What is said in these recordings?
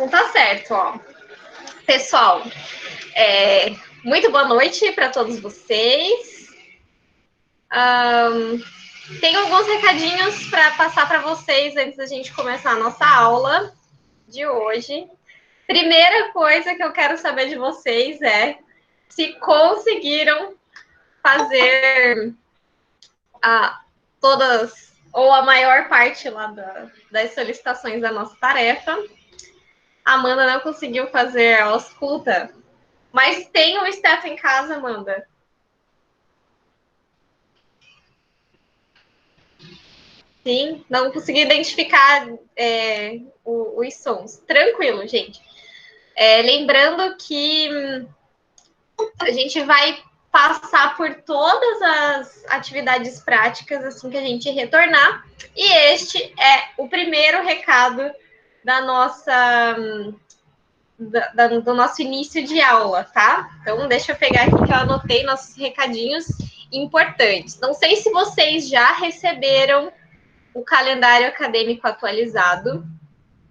Então tá certo, ó. Pessoal, muito boa noite para todos vocês. Tenho alguns recadinhos para passar para vocês antes da gente começar a nossa aula de hoje. Primeira coisa que eu quero saber de vocês é se conseguiram fazer todas ou a maior parte lá das solicitações da nossa tarefa. A Amanda não conseguiu fazer a ausculta, mas tem o esteto em casa, Amanda? Sim, não consegui identificar os sons. Tranquilo, gente. Lembrando que a gente vai passar por todas as atividades práticas assim que a gente retornar. E este é o primeiro recado da nossa... do nosso início de aula, tá? Então, deixa eu pegar aqui que eu anotei nossos recadinhos importantes. Não sei se vocês já receberam o calendário acadêmico atualizado,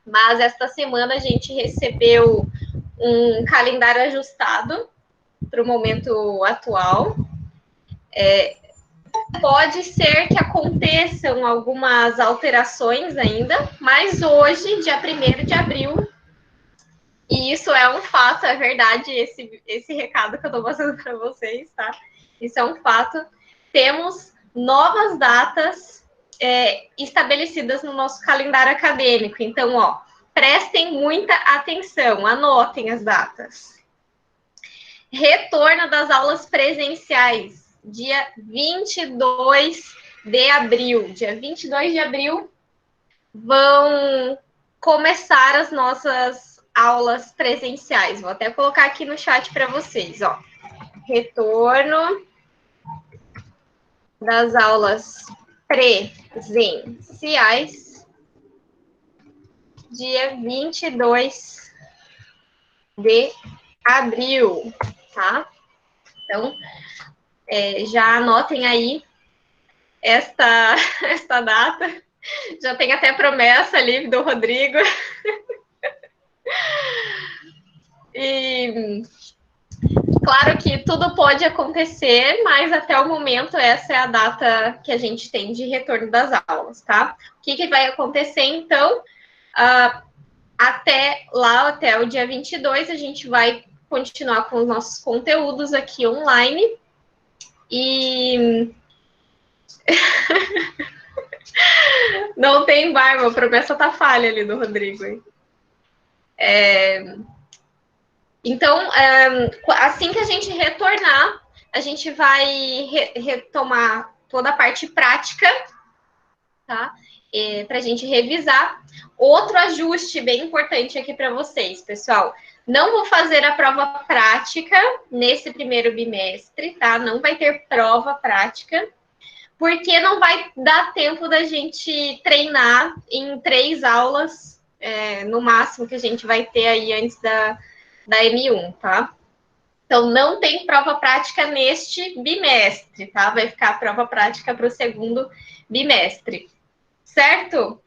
mas esta semana a gente recebeu um calendário ajustado para o momento atual. Pode ser que aconteçam algumas alterações ainda, mas hoje, dia 1º de abril, e isso é um fato, é verdade, esse recado que eu estou passando para vocês, tá? Isso é um fato. Temos novas datas estabelecidas no nosso calendário acadêmico. Então, ó, prestem muita atenção, anotem as datas. Retorno das aulas presenciais, dia 22 de abril. Dia 22 de abril vão começar as nossas aulas presenciais. Vou até colocar aqui no chat para vocês, ó. Retorno das aulas presenciais, dia 22 de abril, tá? Então, já anotem aí esta data. Já tem até promessa ali do Rodrigo. E claro que tudo pode acontecer, mas até o momento essa é a data que a gente tem de retorno das aulas, tá? O que vai acontecer, então? Até o dia 22, a gente vai continuar com os nossos conteúdos aqui online. E não tem barba, a promessa tá falha ali do Rodrigo. Hein? Então, assim que a gente retornar, a gente vai retomar toda a parte prática, tá? Para a gente revisar. Outro ajuste bem importante aqui para vocês, pessoal. Não vou fazer a prova prática nesse primeiro bimestre, tá? Não vai ter prova prática, porque não vai dar tempo da gente treinar em 3 aulas, no máximo que a gente vai ter aí antes da M1, tá? Então, não tem prova prática neste bimestre, tá? Vai ficar a prova prática para o segundo bimestre, certo?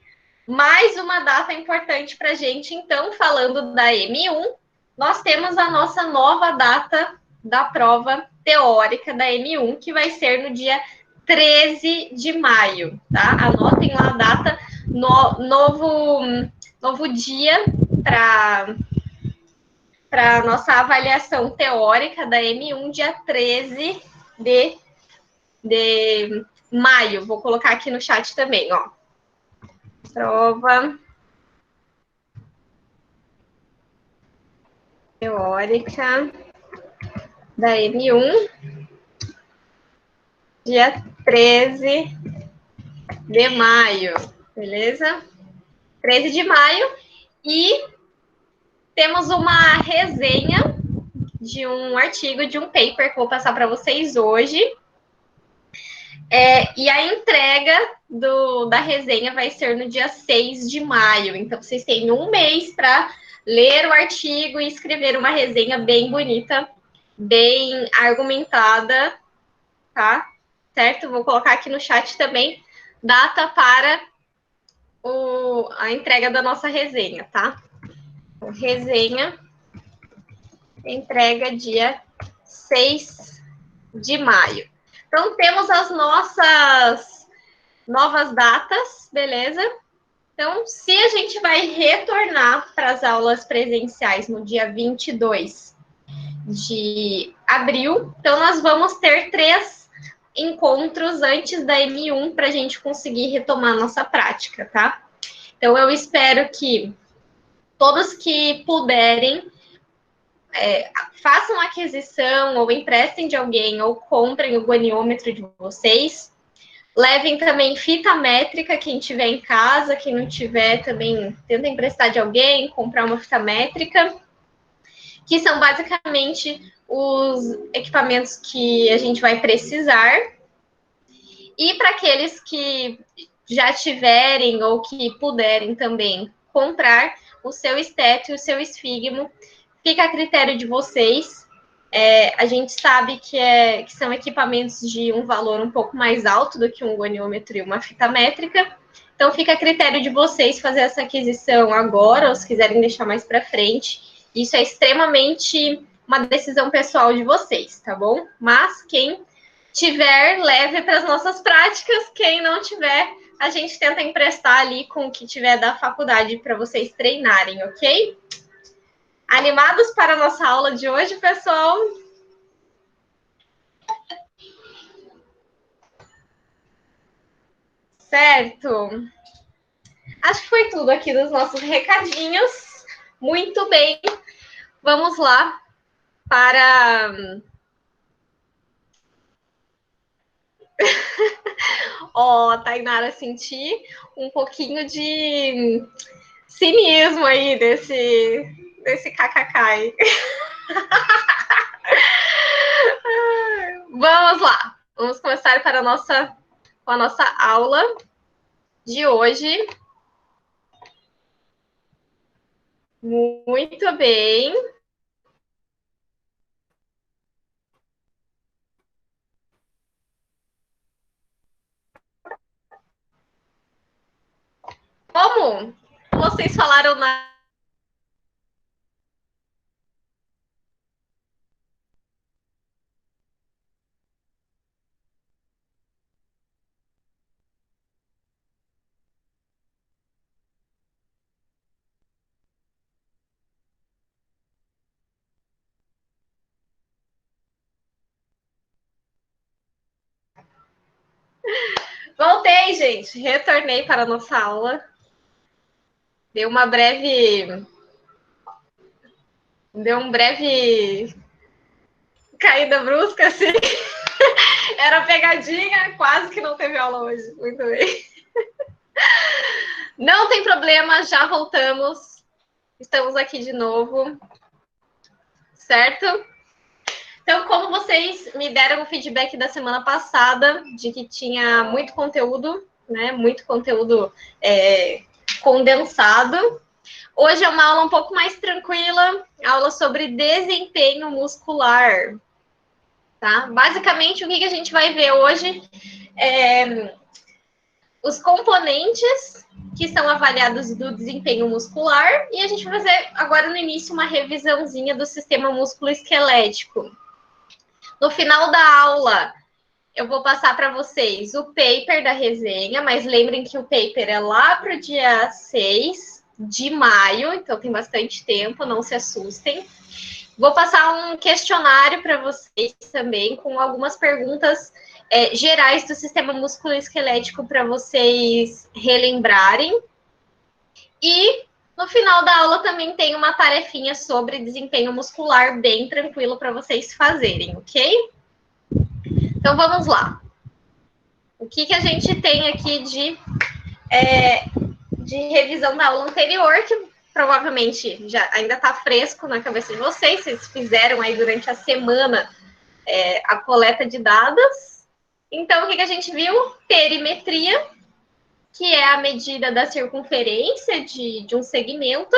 Mais uma data importante para a gente, então, falando da M1, nós temos a nossa nova data da prova teórica da M1, que vai ser no dia 13 de maio, tá? Anotem lá a data, novo dia para a nossa avaliação teórica da M1, dia 13 de maio. Vou colocar aqui no chat também, ó. Prova teórica da M1, dia 13 de maio, beleza? 13 de maio. E temos uma resenha de um artigo, de um paper que eu vou passar para vocês hoje. E a entrega da resenha vai ser no dia 6 de maio. Então, vocês têm um mês para ler o artigo e escrever uma resenha bem bonita, bem argumentada, tá? Certo? Vou colocar aqui no chat também data para a entrega da nossa resenha, tá? Resenha, entrega dia 6 de maio. Então, temos as nossas novas datas, beleza? Então, se a gente vai retornar para as aulas presenciais no dia 22 de abril, então nós vamos ter 3 encontros antes da M1 para a gente conseguir retomar nossa prática, tá? Então, eu espero que todos que puderem façam aquisição ou emprestem de alguém ou comprem o goniômetro de vocês. Levem também fita métrica, quem tiver em casa, quem não tiver também tenta emprestar de alguém, comprar uma fita métrica, que são basicamente os equipamentos que a gente vai precisar. E para aqueles que já tiverem ou que puderem também comprar o seu esteto e o seu esfigmo, fica a critério de vocês. A gente sabe que são equipamentos de um valor um pouco mais alto do que um goniômetro e uma fita métrica. Então, fica a critério de vocês fazer essa aquisição agora, ou se quiserem deixar mais para frente. Isso é extremamente uma decisão pessoal de vocês, tá bom? Mas quem tiver, leve para as nossas práticas. Quem não tiver, a gente tenta emprestar ali com o que tiver da faculdade para vocês treinarem, ok? Animados para a nossa aula de hoje, pessoal? Certo. Acho que foi tudo aqui dos nossos recadinhos. Muito bem. Vamos lá para... Ó, Tainara, senti um pouquinho de cinismo aí desse kkk. Vamos lá. Vamos começar para com a nossa aula de hoje. Muito bem. Como vocês falaram na... Voltei, gente. Retornei para a nossa aula. Deu uma breve... Deu um breve caída brusca, assim. Era pegadinha, quase que não teve aula hoje. Muito bem. Não tem problema, já voltamos. Estamos aqui de novo. Certo? Então, como vocês me deram o feedback da semana passada, de que tinha muito conteúdo, né? Muito conteúdo condensado. Hoje é uma aula um pouco mais tranquila, aula sobre desempenho muscular. Tá? Basicamente, o que a gente vai ver hoje é os componentes que são avaliados do desempenho muscular, e a gente vai fazer agora no início uma revisãozinha do sistema músculo-esquelético. No final da aula, eu vou passar para vocês o paper da resenha, mas lembrem que o paper é lá para o dia 6 de maio, então tem bastante tempo, não se assustem. Vou passar um questionário para vocês também, com algumas perguntas gerais do sistema músculo-esquelético para vocês relembrarem. E no final da aula também tem uma tarefinha sobre desempenho muscular bem tranquilo para vocês fazerem, ok? Então vamos lá. O que a gente tem aqui de revisão da aula anterior, que provavelmente já ainda está fresco na cabeça de vocês fizeram aí durante a semana a coleta de dados. Então, o que a gente viu? Perimetria, que é a medida da circunferência de um segmento.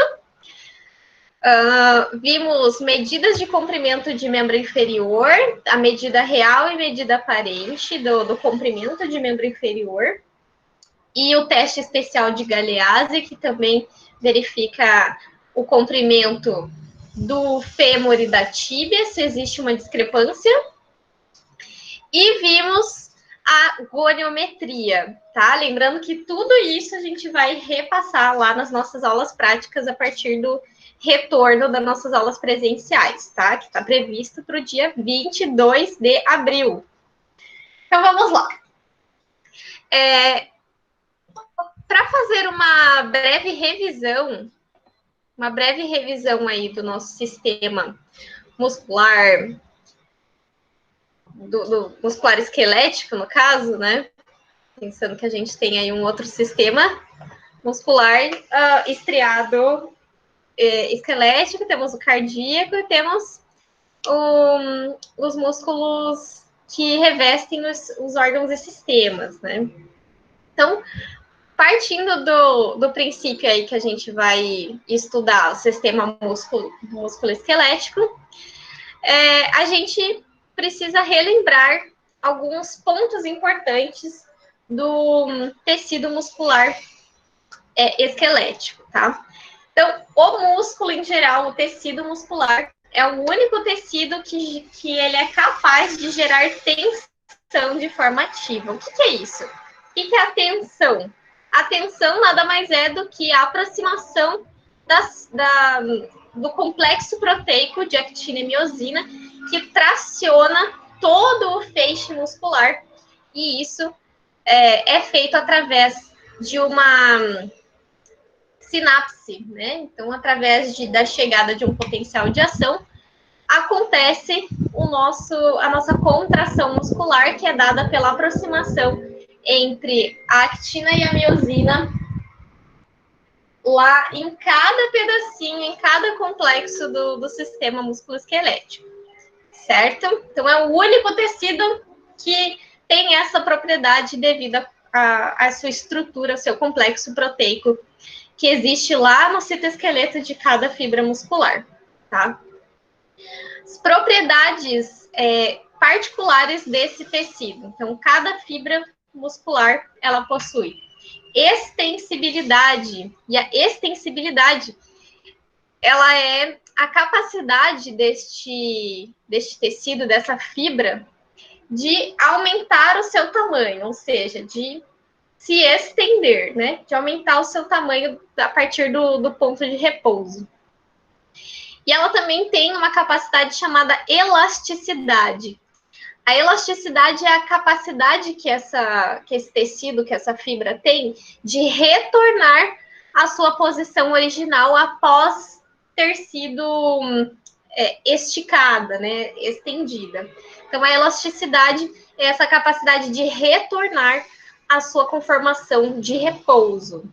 Vimos medidas de comprimento de membro inferior, a medida real e medida aparente do comprimento de membro inferior. E o teste especial de Galeazzi, que também verifica o comprimento do fêmur e da tíbia, se existe uma discrepância. E vimos a goniometria, tá? Lembrando que tudo isso a gente vai repassar lá nas nossas aulas práticas a partir do retorno das nossas aulas presenciais, tá? Que está previsto para o dia 22 de abril. Então, vamos lá. Para fazer uma breve revisão aí do nosso sistema muscular, do muscular esquelético, no caso, né? Pensando que a gente tem aí um outro sistema muscular estriado esquelético, temos o cardíaco e temos os músculos que revestem os órgãos e sistemas, né? Então, partindo do princípio aí que a gente vai estudar o sistema músculo esquelético, a gente precisa relembrar alguns pontos importantes do tecido muscular esquelético, tá? Então, o músculo em geral, o tecido muscular, é o único tecido que ele é capaz de gerar tensão de forma ativa. O que é isso? O que é a tensão? A tensão nada mais é do que a aproximação do complexo proteico de actina e miosina que traciona todo o feixe muscular. E isso é feito através de uma sinapse, né? Então, através da chegada de um potencial de ação, acontece a nossa contração muscular, que é dada pela aproximação entre a actina e a miosina lá em cada pedacinho, em cada complexo do sistema musculoesquelético, certo? Então, é o único tecido que tem essa propriedade devido à sua estrutura, ao seu complexo proteico, que existe lá no citoesqueleto de cada fibra muscular, tá? As propriedades particulares desse tecido. Então, cada fibra muscular, ela possui extensibilidade, e a extensibilidade, ela é a capacidade deste tecido, dessa fibra, de aumentar o seu tamanho, ou seja, de se estender, né? De aumentar o seu tamanho a partir do ponto de repouso. E ela também tem uma capacidade chamada elasticidade. A elasticidade é a capacidade que esse tecido, que essa fibra tem, de retornar à sua posição original após ter sido esticada, né? Estendida. Então, a elasticidade é essa capacidade de retornar a sua conformação de repouso.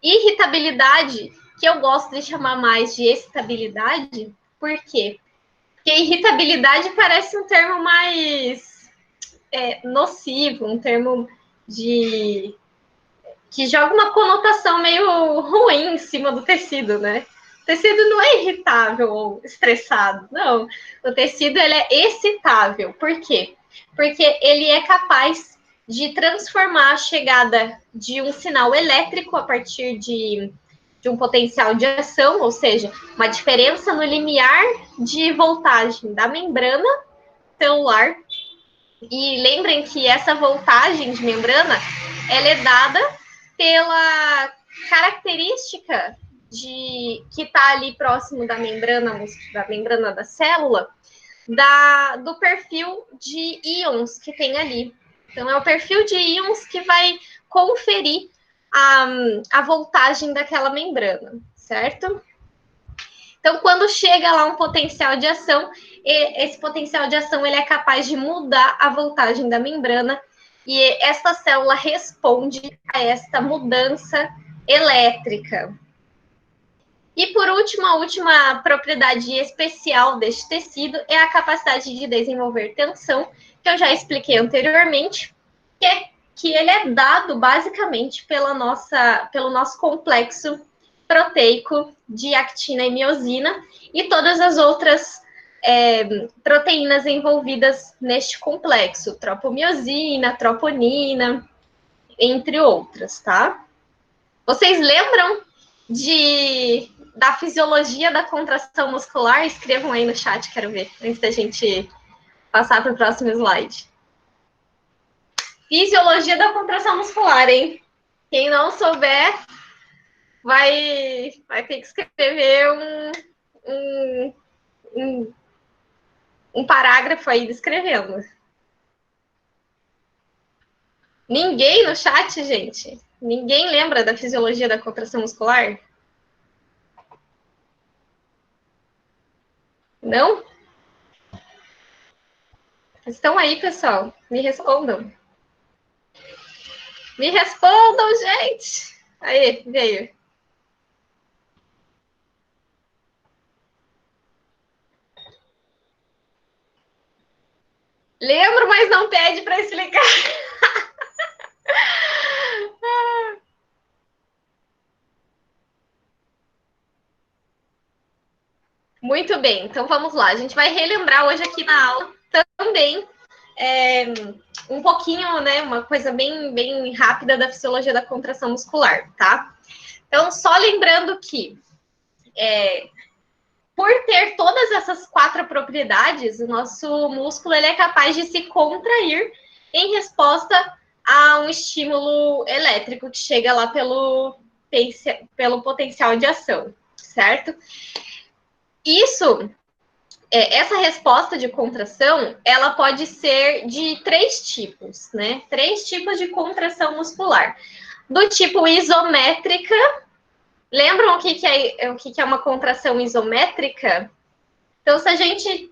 Irritabilidade, que eu gosto de chamar mais de excitabilidade, por quê? Porque irritabilidade parece um termo mais nocivo, um termo que joga uma conotação meio ruim em cima do tecido, né? O tecido não é irritável ou estressado, não. O tecido ele é excitável. Por quê? Porque ele é capaz de transformar a chegada de um sinal elétrico a partir de um potencial de ação, ou seja, uma diferença no limiar de voltagem da membrana celular. E lembrem que essa voltagem de membrana, ela é dada pela característica que está ali próximo da membrana da célula, do perfil de íons que tem ali. Então, é o perfil de íons que vai conferir a voltagem daquela membrana, certo? Então, quando chega lá um potencial de ação, esse potencial de ação ele é capaz de mudar a voltagem da membrana e essa célula responde a esta mudança elétrica. E, por último, a última propriedade especial deste tecido é a capacidade de desenvolver tensão, que eu já expliquei anteriormente, que ele é dado basicamente pelo nosso complexo proteico de actina e miosina e todas as outras proteínas envolvidas neste complexo, tropomiosina, troponina, entre outras, tá? Vocês lembram da fisiologia da contração muscular? Escrevam aí no chat, quero ver, antes da gente passar para o próximo slide. Fisiologia da contração muscular, hein? Quem não souber vai ter que escrever um parágrafo aí descrevendo. Ninguém no chat, gente? Ninguém lembra da fisiologia da contração muscular? Não? Estão aí, pessoal? Me respondam. Me respondam, gente! Aí, veio. Lembro, mas não pede para explicar. Muito bem, então vamos lá. A gente vai relembrar hoje aqui na aula também um pouquinho, né, uma coisa bem rápida da fisiologia da contração muscular, tá? Então, só lembrando que por ter todas essas 4 propriedades, o nosso músculo ele é capaz de se contrair em resposta a um estímulo elétrico que chega lá pelo potencial de ação, certo? Essa resposta de contração, ela pode ser de 3 tipos, né? 3 tipos de contração muscular. Do tipo isométrica. Lembram o que é uma contração isométrica? Então, se a gente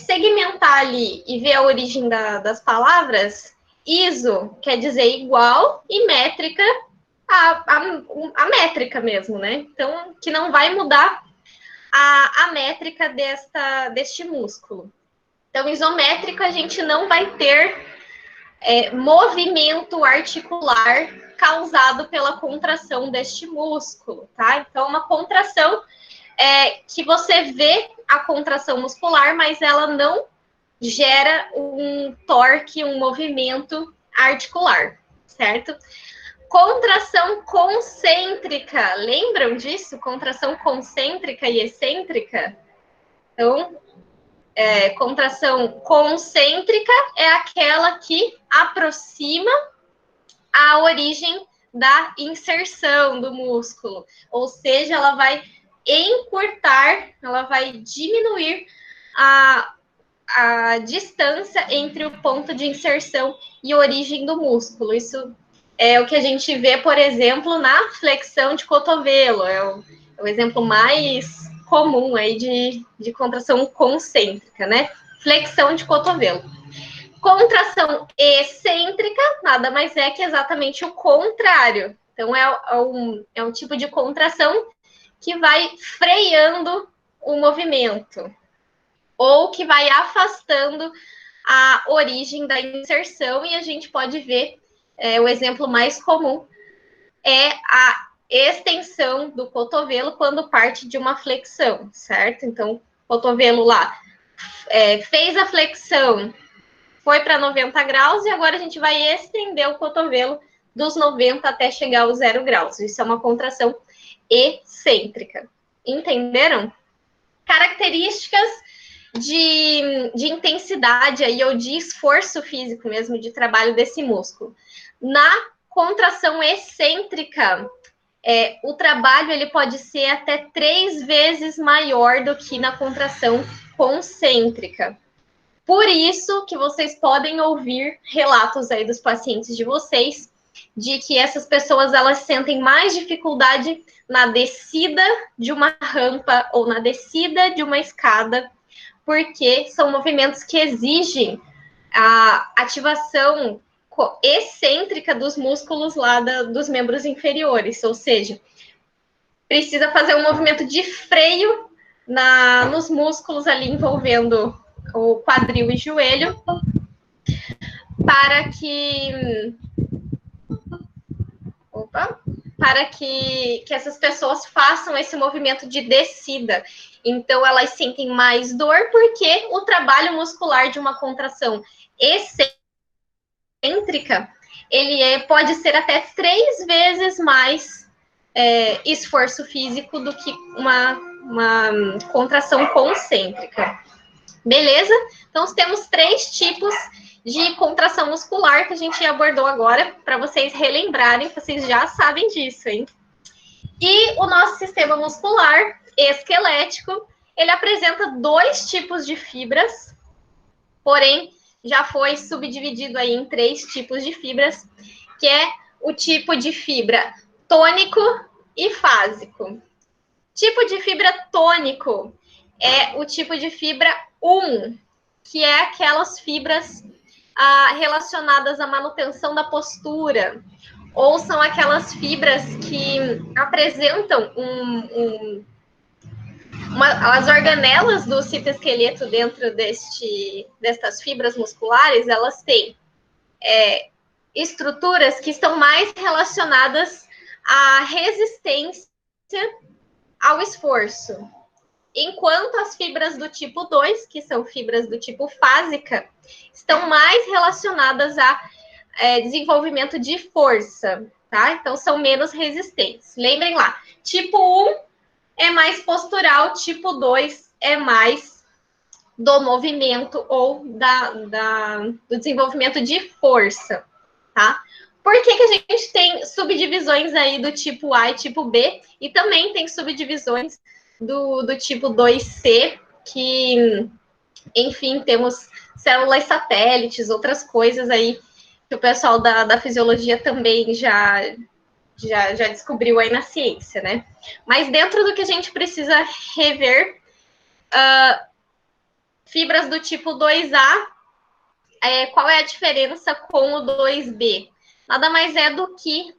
segmentar ali e ver a origem das palavras, iso quer dizer igual e métrica, a métrica mesmo, né? Então, que não vai mudar a métrica deste músculo. Então, isométrico, a gente não vai ter movimento articular causado pela contração deste músculo, tá? Então, uma contração que você vê a contração muscular, mas ela não gera um torque, um movimento articular, certo? Contração concêntrica, lembram disso? Contração concêntrica e excêntrica? Então, contração concêntrica é aquela que aproxima a origem da inserção do músculo, ou seja, ela vai encurtar, ela vai diminuir a distância entre o ponto de inserção e origem do músculo. Isso é o que a gente vê, por exemplo, na flexão de cotovelo. É o exemplo mais comum aí de contração concêntrica, né? Flexão de cotovelo. Contração excêntrica nada mais é que exatamente o contrário. Então, é um tipo de contração que vai freando o movimento ou que vai afastando a origem da inserção, e a gente pode ver o exemplo mais comum é a extensão do cotovelo quando parte de uma flexão, certo? Então, o cotovelo lá fez a flexão, foi para 90 graus, e agora a gente vai estender o cotovelo dos 90 até chegar aos 0 graus. Isso é uma contração excêntrica. Entenderam? Características de intensidade aí, ou de esforço físico mesmo, de trabalho desse músculo. Na contração excêntrica, o trabalho ele pode ser até 3 vezes maior do que na contração concêntrica. Por isso que vocês podem ouvir relatos aí dos pacientes de vocês, de que essas pessoas elas sentem mais dificuldade na descida de uma rampa ou na descida de uma escada, porque são movimentos que exigem a ativação excêntrica dos músculos lá dos membros inferiores, ou seja, precisa fazer um movimento de freio nos músculos ali envolvendo o quadril e joelho, para que essas pessoas façam esse movimento de descida. Então, elas sentem mais dor, porque o trabalho muscular de uma contração excêntrica, ele pode ser até 3 vezes mais esforço físico do que uma contração concêntrica. Beleza? Então, temos 3 tipos de contração muscular que a gente abordou agora, para vocês relembrarem, vocês já sabem disso, hein? E o nosso sistema muscular esquelético, ele apresenta 2 tipos de fibras, porém, já foi subdividido aí em 3 tipos de fibras, que é o tipo de fibra tônico e fásico. Tipo de fibra tônico é o tipo de fibra 1, que é aquelas fibras relacionadas à manutenção da postura, ou são aquelas fibras que apresentam as organelas do citoesqueleto dentro destas fibras musculares, elas têm estruturas que estão mais relacionadas à resistência ao esforço. Enquanto as fibras do tipo 2, que são fibras do tipo fásica, estão mais relacionadas a desenvolvimento de força, tá? Então, são menos resistentes. Lembrem lá, tipo 1 é mais postural, tipo 2 é mais do movimento ou do desenvolvimento de força, tá? Por que a gente tem subdivisões aí do tipo A e tipo B? E também tem subdivisões do tipo 2C, que, enfim, temos células satélites, outras coisas aí que o pessoal da fisiologia também já descobriu aí na ciência, né? Mas dentro do que a gente precisa rever, fibras do tipo 2A, qual é a diferença com o 2B? Nada mais é do que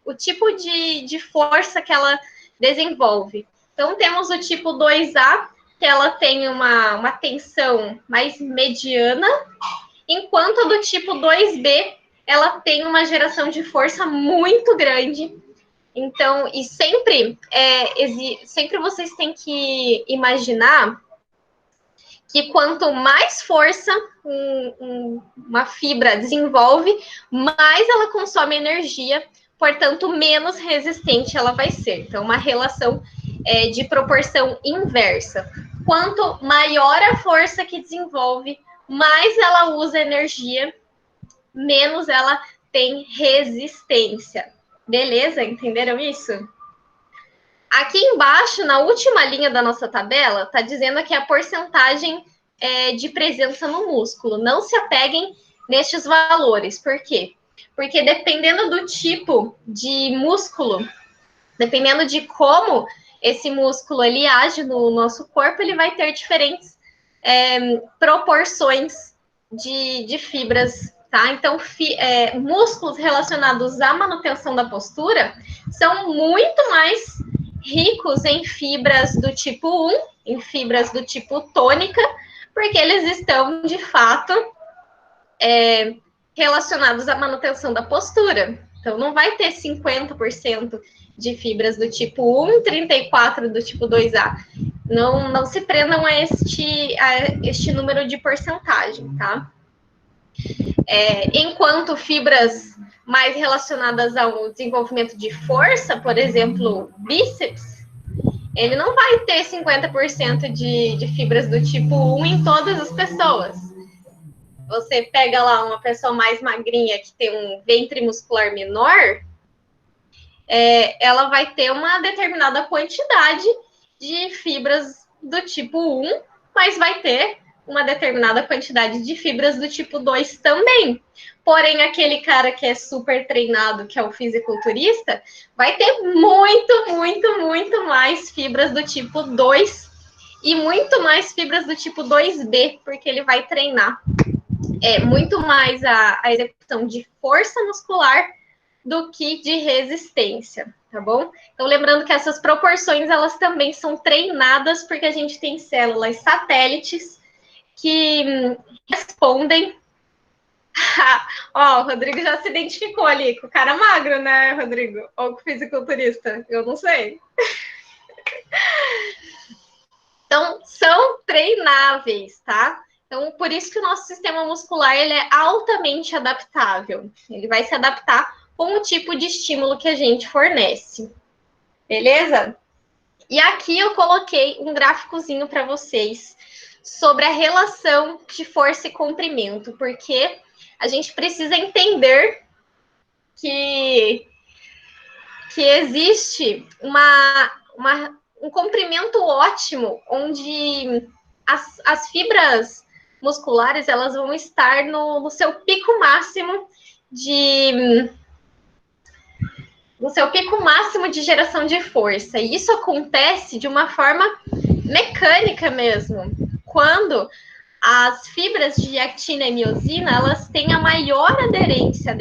o tipo de força que ela desenvolve. Então, temos o tipo 2A, que ela tem uma tensão mais mediana, enquanto a do tipo 2B, ela tem uma geração de força muito grande. Então, e sempre vocês têm que imaginar que quanto mais força uma fibra desenvolve, mais ela consome energia, portanto, menos resistente ela vai ser. Então, uma relação de proporção inversa. Quanto maior a força que desenvolve, mais ela usa energia, menos ela tem resistência. Beleza? Entenderam isso? Aqui embaixo, na última linha da nossa tabela, está dizendo aqui a porcentagem de presença no músculo. Não se apeguem nestes valores. Por quê? Porque dependendo do tipo de músculo, dependendo de como esse músculo ele age no nosso corpo, ele vai ter diferentes proporções de fibras, tá? Então, músculos relacionados à manutenção da postura são muito mais ricos em fibras do tipo 1, em fibras do tipo tônica, porque eles estão, de fato, relacionados à manutenção da postura. Então, não vai ter 50% de fibras do tipo 1 e 34% do tipo 2A. Não se prendam a este número de porcentagem, tá? Enquanto fibras mais relacionadas ao desenvolvimento de força, por exemplo, bíceps, ele não vai ter 50% de fibras do tipo 1 em todas as pessoas. Você pega lá uma pessoa mais magrinha que tem um ventre muscular menor, ela vai ter uma determinada quantidade de fibras do tipo 1, mas vai ter uma determinada quantidade de fibras do tipo 2 também. Porém, aquele cara que é super treinado, que é o fisiculturista, vai ter muito, muito, muito mais fibras do tipo 2 e muito mais fibras do tipo 2B, porque ele vai treinar muito mais a execução de força muscular do que de resistência, tá bom? Então, lembrando que essas proporções, elas também são treinadas, porque a gente tem células satélites que respondem. Ó, o Rodrigo já se identificou ali com o cara magro, né, Rodrigo? Ou com o fisiculturista? Eu não sei. Então, são treináveis, tá? Então, por isso que o nosso sistema muscular ele é altamente adaptável. Ele vai se adaptar com o tipo de estímulo que a gente fornece. Beleza? E aqui eu coloquei um gráficozinho para vocês sobre a relação de força e comprimento, porque a gente precisa entender que existe um comprimento ótimo, onde as fibras musculares elas vão estar no seu pico máximo de geração de força. E isso acontece de uma forma mecânica mesmo, quando as fibras de actina e miosina elas têm a maior aderência,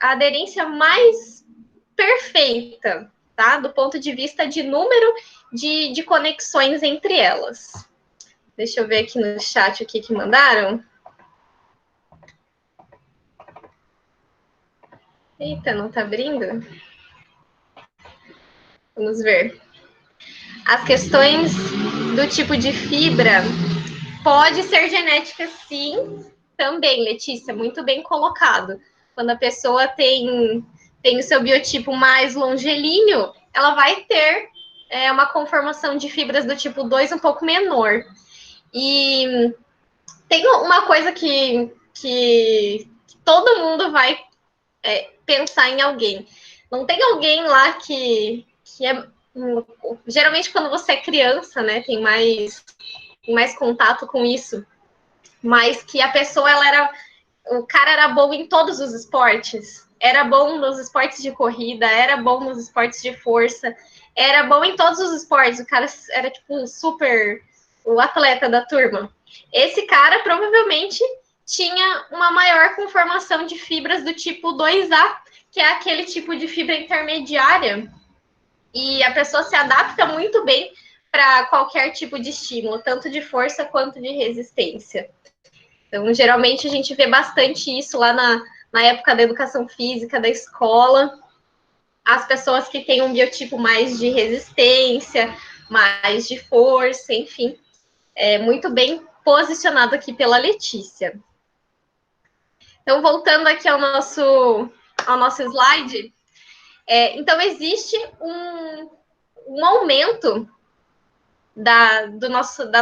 a aderência mais perfeita, tá? Do ponto de vista de número de conexões entre elas. Deixa eu ver aqui no chat o que mandaram. Eita, não tá abrindo? Vamos ver. As questões do tipo de fibra pode ser genética, sim, também, Letícia, muito bem colocado. Quando a pessoa tem o seu biotipo mais longilíneo, ela vai ter uma conformação de fibras do tipo 2 um pouco menor. E tem uma coisa que todo mundo vai pensar em alguém. Não tem alguém lá que é... Geralmente, quando você é criança, né, tem mais contato com isso, mas que a pessoa, o cara era bom em todos os esportes, era bom nos esportes de corrida, era bom nos esportes de força, era bom em todos os esportes, o cara era tipo super o atleta da turma. Esse cara provavelmente tinha uma maior conformação de fibras do tipo 2A, que é aquele tipo de fibra intermediária, e a pessoa se adapta muito bem para qualquer tipo de estímulo, tanto de força quanto de resistência. Então, geralmente, a gente vê bastante isso lá na época da educação física, da escola. As pessoas que têm um biotipo mais de resistência, mais de força, enfim. É muito bem posicionado aqui pela Letícia. Então, voltando aqui ao nosso slide. Então, existe um aumento da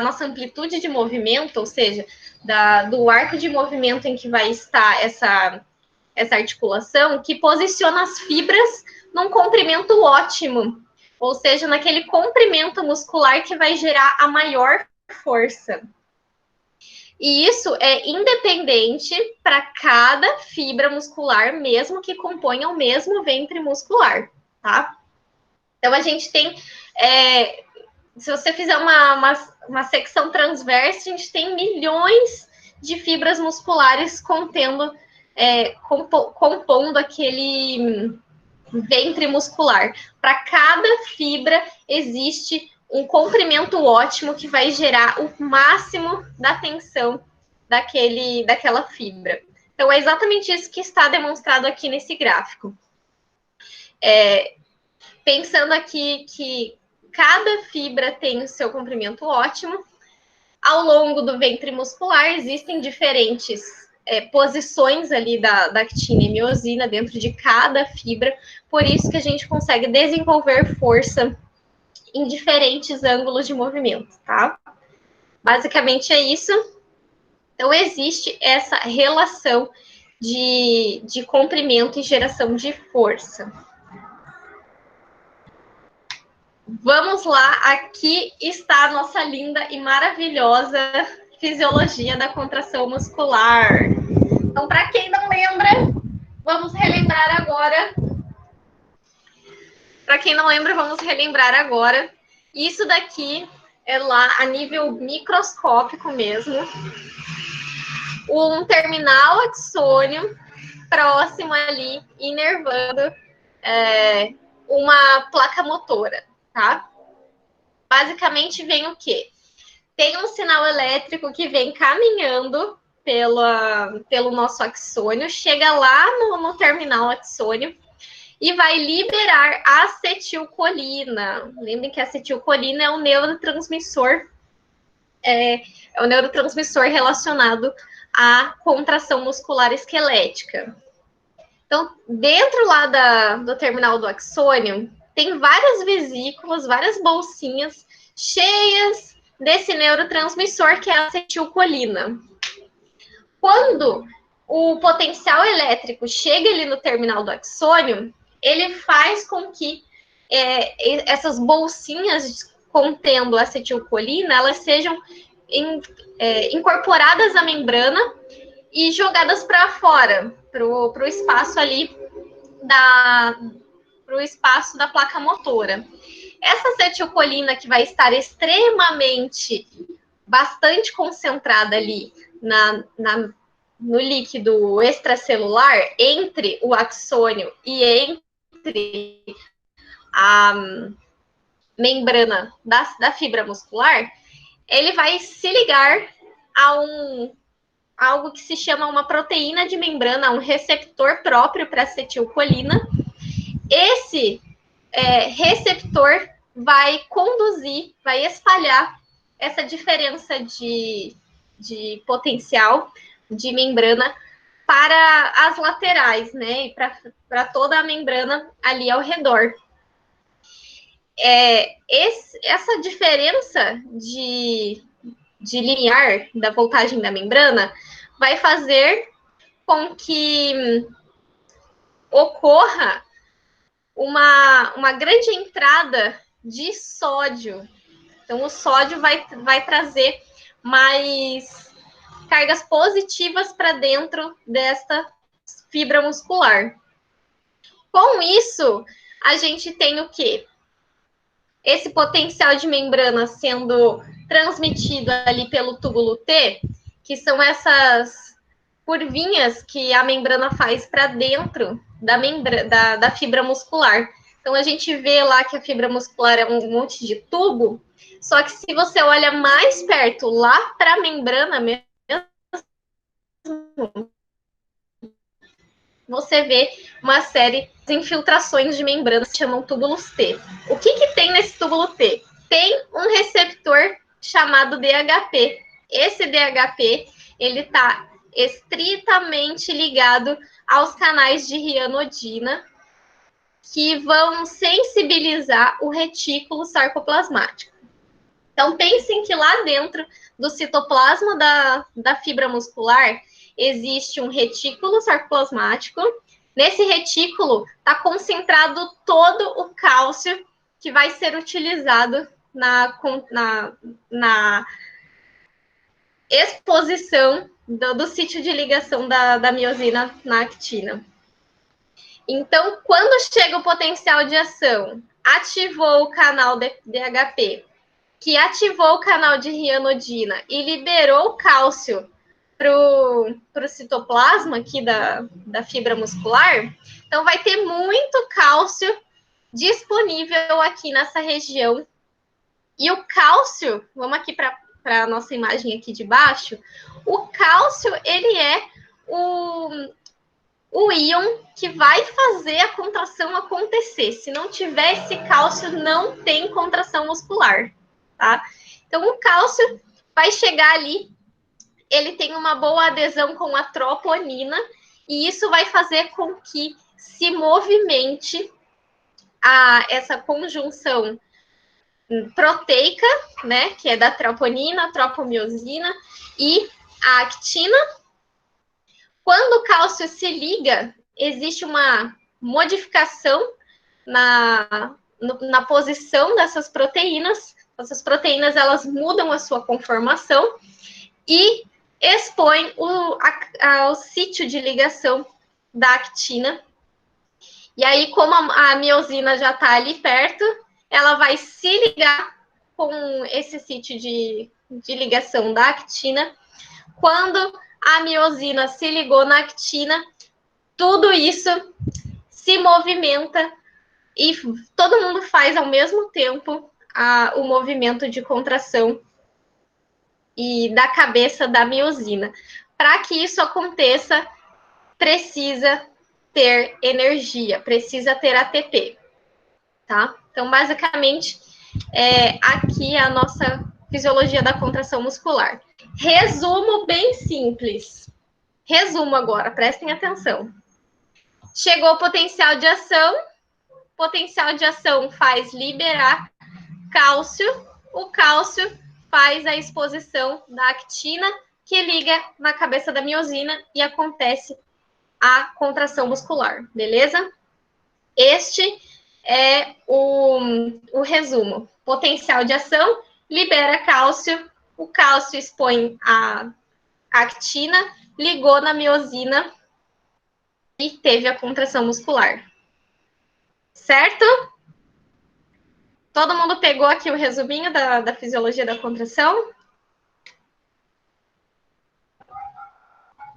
nossa amplitude de movimento, ou seja, do arco de movimento em que vai estar essa articulação, que posiciona as fibras num comprimento ótimo, ou seja, naquele comprimento muscular que vai gerar a maior força. E isso é independente para cada fibra muscular, mesmo que componha o mesmo ventre muscular, tá? Então, a gente tem... se você fizer uma secção transversa, a gente tem milhões de fibras musculares compondo aquele ventre muscular. Para cada fibra existe um comprimento ótimo que vai gerar o máximo da tensão daquela fibra. Então, é exatamente isso que está demonstrado aqui nesse gráfico. Pensando aqui que cada fibra tem o seu comprimento ótimo. Ao longo do ventre muscular, existem diferentes posições ali da actina e miosina dentro de cada fibra, por isso que a gente consegue desenvolver força em diferentes ângulos de movimento, tá? Basicamente é isso. Então, existe essa relação de comprimento e geração de força. Vamos lá, aqui está a nossa linda e maravilhosa fisiologia da contração muscular. Então, para quem não lembra, vamos relembrar agora. Para quem não lembra, vamos relembrar agora. Isso daqui é lá a nível microscópico mesmo. Um terminal axônio próximo ali, inervando uma placa motora, tá? Basicamente vem o quê? Tem um sinal elétrico que vem caminhando pelo nosso axônio, chega lá no terminal axônio e vai liberar acetilcolina. Lembrem que a acetilcolina é um neurotransmissor, o neurotransmissor relacionado a contração muscular esquelética. Então, dentro lá do terminal do axônio, tem várias vesículas, várias bolsinhas cheias desse neurotransmissor que é a acetilcolina. Quando o potencial elétrico chega ali no terminal do axônio, ele faz com que essas bolsinhas contendo acetilcolina, elas sejam incorporadas à membrana e jogadas para fora, para o espaço ali para o espaço da placa motora. Essa acetilcolina que vai estar bastante concentrada ali no líquido extracelular, entre o axônio e entre a membrana da fibra muscular, ele vai se ligar a algo que se chama uma proteína de membrana, um receptor próprio para acetilcolina. Esse receptor vai conduzir, vai espalhar essa diferença de potencial de membrana para as laterais, né? E para toda a membrana ali ao redor. Essa diferença de linear da voltagem da membrana vai fazer com que ocorra uma grande entrada de sódio. Então, o sódio vai trazer mais cargas positivas para dentro desta fibra muscular. Com isso, a gente tem o quê? Esse potencial de membrana sendo transmitido ali pelo túbulo T, que são essas curvinhas que a membrana faz para dentro da fibra muscular. Então, a gente vê lá que a fibra muscular é um monte de tubo, só que se você olha mais perto, lá para a membrana mesmo, você vê uma série de infiltrações de membranas que chamam túbulos T. O que tem nesse túbulo T? Tem um receptor chamado DHP. Esse DHP, ele está estritamente ligado aos canais de rianodina, que vão sensibilizar o retículo sarcoplasmático. Então, pensem que lá dentro do citoplasma da fibra muscular existe um retículo sarcoplasmático. Nesse retículo está concentrado todo o cálcio que vai ser utilizado na exposição do sítio de ligação da miosina na actina. Então, quando chega o potencial de ação, ativou o canal DHP, que ativou o canal de rianodina e liberou o cálcio para o citoplasma aqui da fibra muscular, então vai ter muito cálcio disponível aqui nessa região. E o cálcio, vamos aqui para a nossa imagem aqui de baixo, o cálcio, ele é o íon que vai fazer a contração acontecer. Se não tiver esse cálcio, não tem contração muscular, tá? Então, o cálcio vai chegar ali, ele tem uma boa adesão com a troponina, e isso vai fazer com que se movimente essa conjunção proteica, né, que é da troponina, tropomiosina e a actina. Quando o cálcio se liga, existe uma modificação na posição dessas proteínas. Essas proteínas, elas mudam a sua conformação e expõem o sítio de ligação da actina. E aí, como a miosina já está ali perto, ela vai se ligar com esse sítio de ligação da actina. Quando a miosina se ligou na actina, tudo isso se movimenta e todo mundo faz ao mesmo tempo o movimento de contração e da cabeça da miosina. Para que isso aconteça, precisa ter energia, precisa ter ATP, tá? Então, basicamente, aqui é a nossa fisiologia da contração muscular. Resumo bem simples. Resumo agora, prestem atenção. Chegou o potencial de ação faz liberar cálcio, o cálcio faz a exposição da actina, que liga na cabeça da miosina e acontece a contração muscular, beleza? Este é o resumo. Potencial de ação, libera cálcio, o cálcio expõe a actina, ligou na miosina e teve a contração muscular. Certo? Todo mundo pegou aqui o resuminho da fisiologia da contração?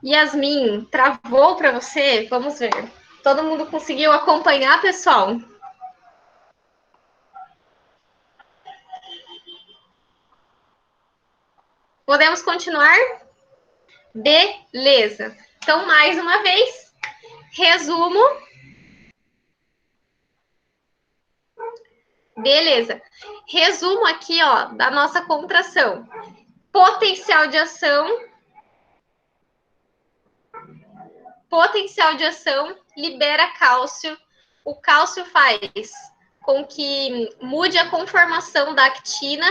Yasmin, travou para você? Vamos ver. Todo mundo conseguiu acompanhar, pessoal? Podemos continuar? Beleza. Então, mais uma vez, resumo. Beleza. Resumo aqui, ó, da nossa contração. Potencial de ação. Potencial de ação libera cálcio. O cálcio faz com que mude a conformação da actina,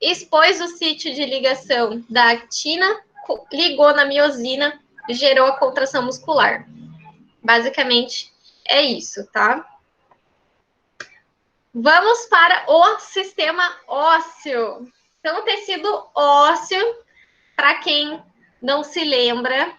expôs o sítio de ligação da actina, ligou na miosina, gerou a contração muscular. Basicamente, é isso, tá? Vamos para o sistema ósseo. Então, o tecido ósseo, para quem não se lembra,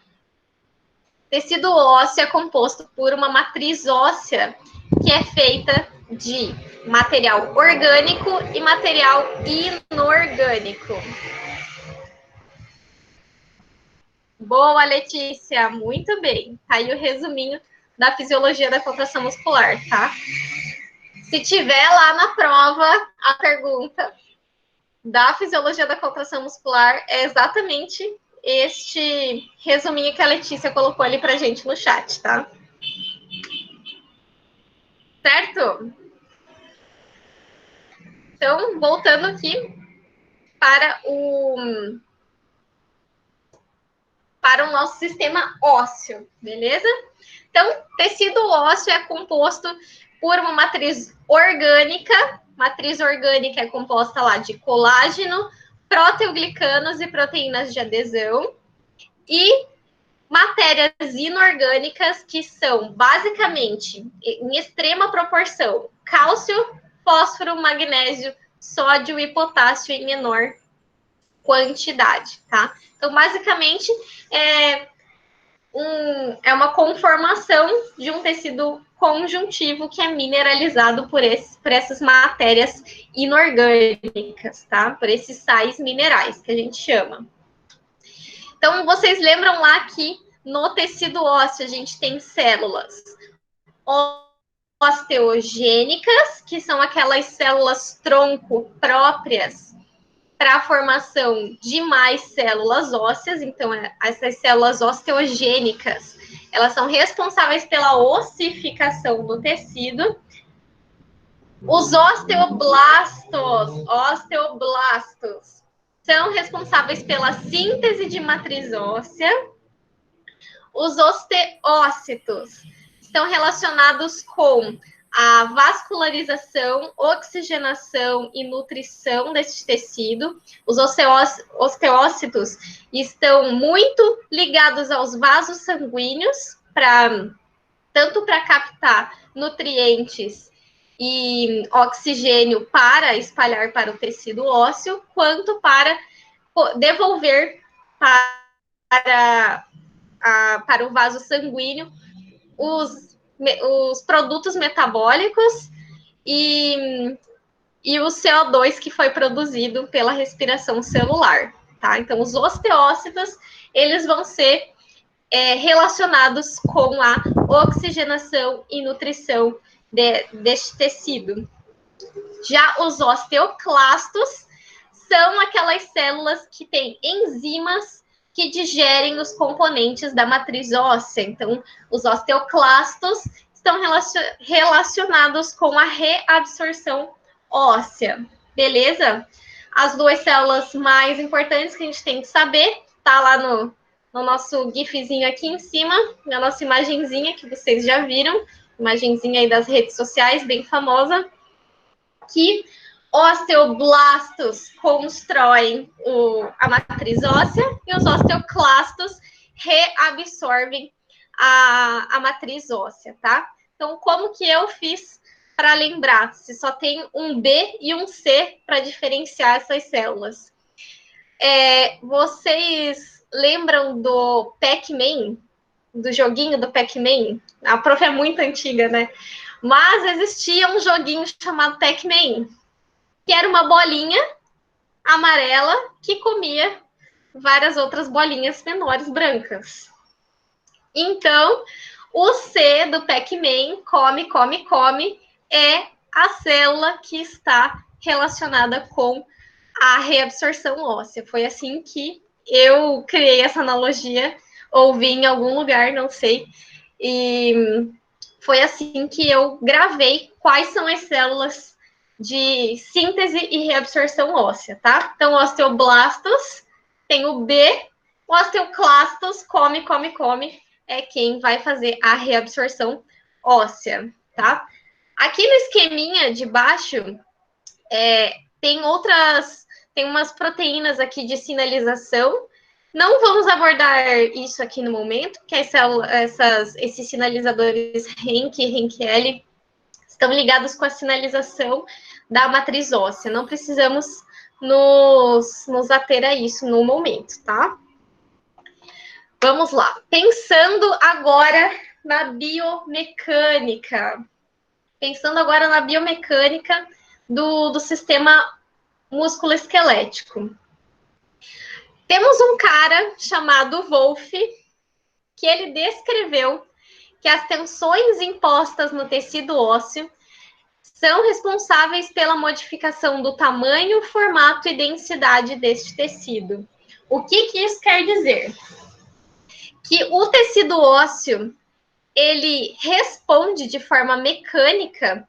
tecido ósseo é composto por uma matriz óssea que é feita de material orgânico e material inorgânico. Boa, Letícia, muito bem. Tá aí o resuminho da fisiologia da contração muscular, tá? Se tiver lá na prova a pergunta da fisiologia da contração muscular, é exatamente este resuminho que a Letícia colocou ali pra gente no chat, tá? Certo? Então, voltando aqui para o nosso sistema ósseo, beleza? Então, tecido ósseo é composto por uma matriz orgânica. Matriz orgânica é composta lá de colágeno, proteoglicanos e proteínas de adesão. E matérias inorgânicas, que são basicamente, em extrema proporção, cálcio, fósforo, magnésio, sódio e potássio em menor quantidade, tá? Então, basicamente, é uma conformação de um tecido conjuntivo que é mineralizado por essas matérias inorgânicas, tá? Por esses sais minerais que a gente chama. Então, vocês lembram lá que no tecido ósseo a gente tem células osteogênicas, que são aquelas células tronco próprias para a formação de mais células ósseas. Então, essas células osteogênicas, elas são responsáveis pela ossificação do tecido. Os osteoblastos são responsáveis pela síntese de matriz óssea. Os osteócitos estão relacionados com a vascularização, oxigenação e nutrição desse tecido. Os osteócitos estão muito ligados aos vasos sanguíneos, tanto para captar nutrientes e oxigênio para espalhar para o tecido ósseo, quanto para devolver para o vaso sanguíneo os produtos metabólicos e o CO2 que foi produzido pela respiração celular, tá? Então, os osteócitos, eles vão ser relacionados com a oxigenação e nutrição deste tecido. Já os osteoclastos são aquelas células que têm enzimas que digerem os componentes da matriz óssea. Então, os osteoclastos estão relacionados com a reabsorção óssea, beleza? As duas células mais importantes que a gente tem que saber, tá lá no nosso gifzinho aqui em cima, na nossa imagenzinha que vocês já viram, imagenzinha aí das redes sociais, bem famosa, que osteoblastos constroem a matriz óssea e os osteoclastos reabsorvem a matriz óssea, tá? Então, como que eu fiz para lembrar se só tem um B e um C para diferenciar essas células? Vocês lembram do Pac-Man? Do joguinho do Pac-Man? A prof é muito antiga, né? Mas existia um joguinho chamado Pac-Man, que era uma bolinha amarela que comia várias outras bolinhas menores brancas. Então, o C do Pac-Man, come, come, come, é a célula que está relacionada com a reabsorção óssea. Foi assim que eu criei essa analogia, ouvi em algum lugar, não sei, e foi assim que eu gravei quais são as células de síntese e reabsorção óssea, tá? Então, osteoblastos tem o B, o osteoclastos, come, come, come, é quem vai fazer a reabsorção óssea, tá? Aqui no esqueminha de baixo, tem umas proteínas aqui de sinalização. Não vamos abordar isso aqui no momento, porque esses sinalizadores RENK e RENK-L estão ligados com a sinalização da matriz óssea. Não precisamos nos ater a isso no momento, tá? Vamos lá. Pensando agora na biomecânica. Pensando agora na biomecânica do sistema músculo-esquelético. Temos um cara chamado Wolff, que ele descreveu que as tensões impostas no tecido ósseo são responsáveis pela modificação do tamanho, formato e densidade deste tecido. O que isso quer dizer? Que o tecido ósseo, ele responde de forma mecânica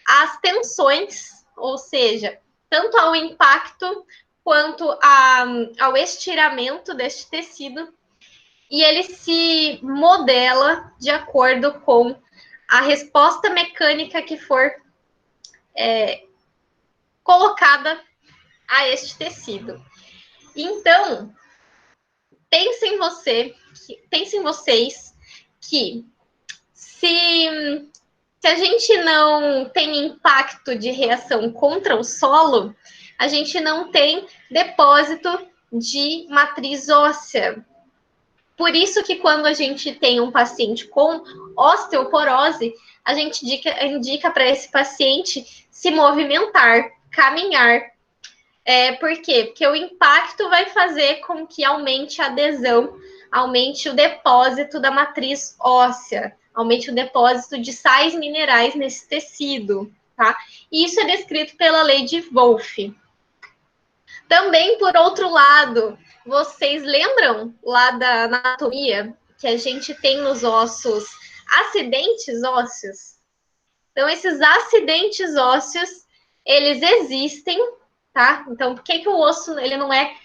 às tensões, ou seja, tanto ao impacto quanto ao estiramento deste tecido, e ele se modela de acordo com a resposta mecânica que for colocada a este tecido. Então, pensem vocês que se a gente não tem impacto de reação contra o solo, a gente não tem depósito de matriz óssea. Por isso que quando a gente tem um paciente com osteoporose, a gente indica para esse paciente se movimentar, caminhar. Por quê? Porque o impacto vai fazer com que aumente a adesão, aumente o depósito da matriz óssea, aumente o depósito de sais minerais nesse tecido, tá? E isso é descrito pela lei de Wolff. Também, por outro lado, vocês lembram lá da anatomia que a gente tem nos ossos acidentes ósseos? Então, esses acidentes ósseos, eles existem, tá? Então, por que o osso ele não é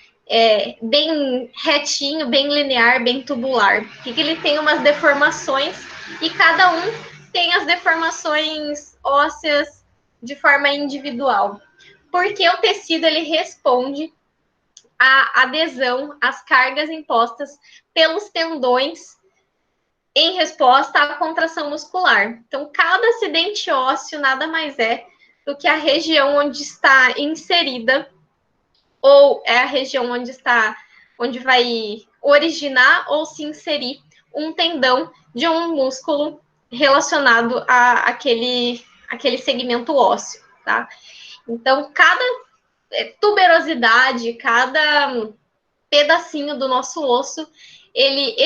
bem retinho, bem linear, bem tubular? Porque ele tem umas deformações e cada um tem as deformações ósseas de forma individual. Porque o tecido ele responde à adesão às cargas impostas pelos tendões em resposta à contração muscular. Então, cada acidente ósseo nada mais é do que a região onde está inserida, ou é a região onde vai originar ou se inserir um tendão de um músculo relacionado àquele segmento ósseo, tá? Então, cada tuberosidade, cada pedacinho do nosso osso, ele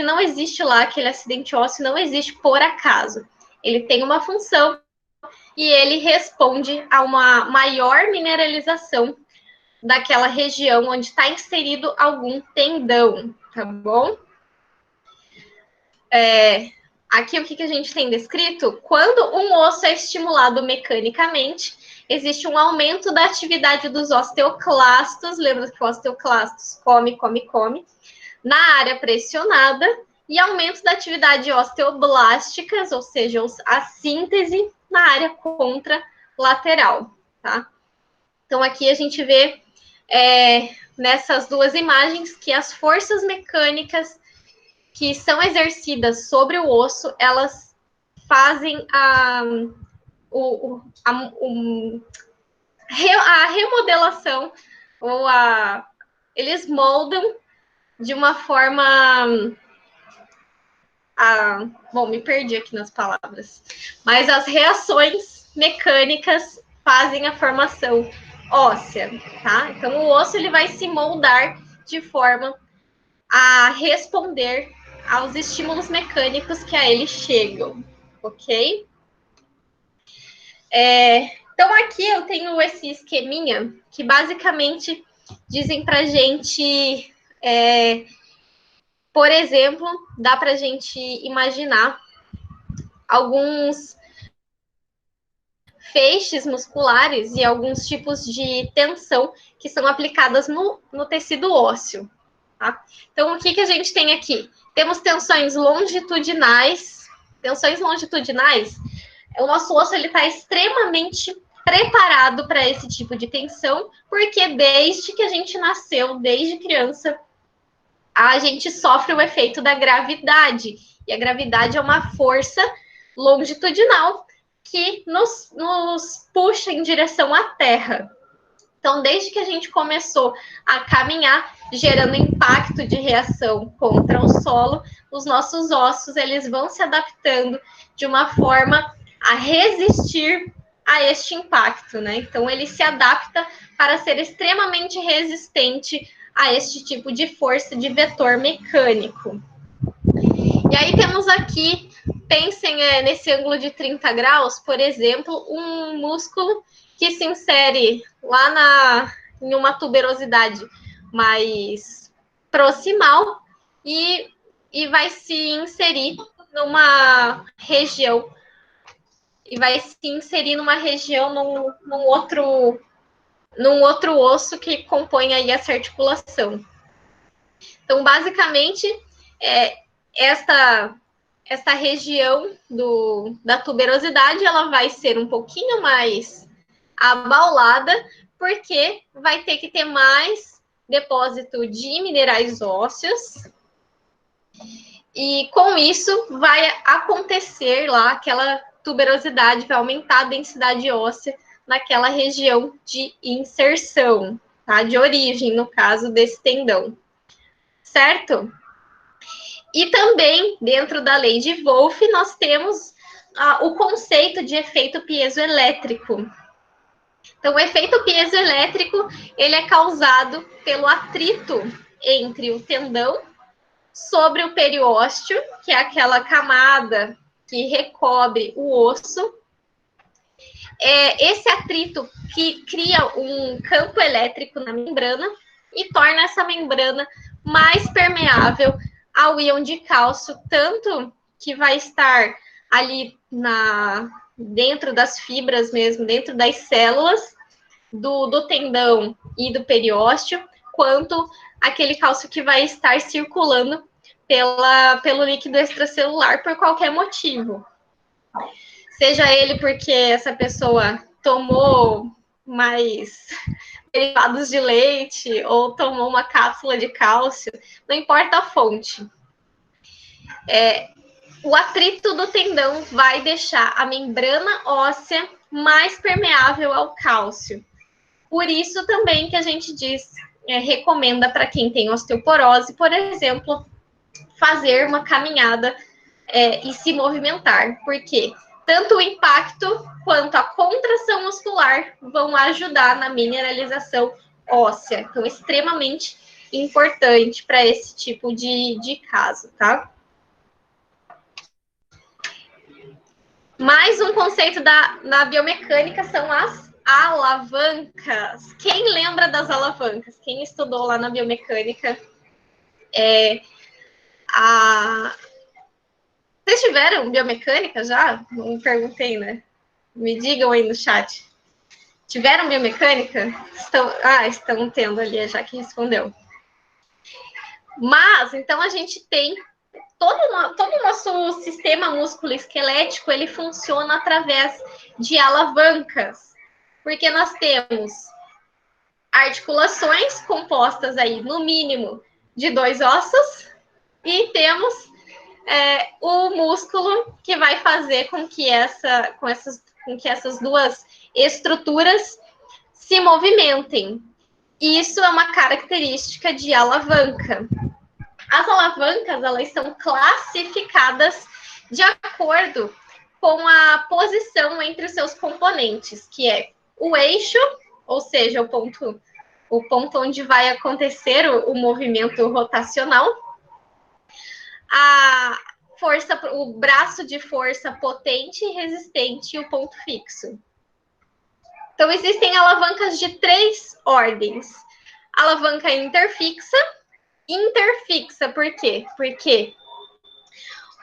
não existe lá, aquele acidente ósseo não existe por acaso. Ele tem uma função e ele responde a uma maior mineralização daquela região onde está inserido algum tendão, tá bom? Aqui o que a gente tem descrito? Quando um osso é estimulado mecanicamente, existe um aumento da atividade dos osteoclastos. Lembra que o osteoclastos come, come, come. na área pressionada e aumento da atividade osteoblásticas, ou seja, a síntese na área contralateral, tá? Então, aqui a gente vê nessas duas imagens que as forças mecânicas que são exercidas sobre o osso, elas fazem a remodelação, ou eles moldam de uma forma... bom, me perdi aqui nas palavras. Mas as reações mecânicas fazem a formação óssea, tá? Então, o osso ele vai se moldar de forma a responder aos estímulos mecânicos que a ele chegam, ok? Então, aqui eu tenho esse esqueminha que basicamente dizem pra gente, por exemplo, dá pra gente imaginar alguns feixes musculares e alguns tipos de tensão que são aplicadas no tecido ósseo. Tá? Então, o que a gente tem aqui? Temos tensões longitudinais. Tensões longitudinais, o nosso osso está extremamente preparado para esse tipo de tensão, porque desde que a gente nasceu, desde criança, a gente sofre o efeito da gravidade. E a gravidade é uma força longitudinal que nos puxa em direção à Terra. Então, desde que a gente começou a caminhar, gerando impacto de reação contra o solo, os nossos ossos eles vão se adaptando de uma forma a resistir a este impacto, né? Então, ele se adapta para ser extremamente resistente a este tipo de força de vetor mecânico. E aí temos aqui, pensem nesse ângulo de 30 graus, por exemplo, um músculo que se insere lá em uma tuberosidade mais proximal e vai se inserir numa região num outro osso que compõe aí essa articulação. Então, basicamente, esta região da tuberosidade ela vai ser um pouquinho mais abaulada, porque vai ter que ter mais depósito de minerais ósseos, e com isso vai acontecer lá aquela tuberosidade, vai aumentar a densidade óssea naquela região de inserção, tá? De origem, no caso desse tendão, certo? E também, dentro da lei de Wolff, nós temos o conceito de efeito piezoelétrico. Então, o efeito piezoelétrico, ele é causado pelo atrito entre o tendão sobre o periósteo, que é aquela camada que recobre o osso. Esse atrito que cria um campo elétrico na membrana e torna essa membrana mais permeável ao íon de cálcio, tanto que vai estar ali dentro das fibras mesmo, dentro das células do tendão e do periósteo, quanto aquele cálcio que vai estar circulando pelo líquido extracelular por qualquer motivo. Seja ele porque essa pessoa tomou mais derivados de leite ou tomou uma cápsula de cálcio, não importa a fonte. O atrito do tendão vai deixar a membrana óssea mais permeável ao cálcio. Por isso também que a gente recomenda para quem tem osteoporose, por exemplo, fazer uma caminhada e se movimentar, porque tanto o impacto quanto a contração muscular vão ajudar na mineralização óssea. Então, extremamente importante para esse tipo de caso, tá? Mais um conceito na biomecânica são as alavancas. Quem lembra das alavancas? Quem estudou lá na biomecânica? Vocês tiveram biomecânica já? Não perguntei, né? Me digam aí no chat. Tiveram biomecânica? Estão tendo ali, já que respondeu. Mas, então, a gente tem todo o nosso sistema músculo-esquelético, ele funciona através de alavancas, porque nós temos articulações compostas aí, no mínimo, de 2 ossos, e temos o músculo que vai fazer com que essas duas estruturas se movimentem. Isso é uma característica de alavanca. As alavancas, elas são classificadas de acordo com a posição entre os seus componentes, que é o eixo, ou seja, o ponto onde vai acontecer o movimento rotacional, a força, o braço de força potente e resistente e o ponto fixo. Então, existem alavancas de 3 ordens. Alavanca interfixa. Interfixa, por quê? Porque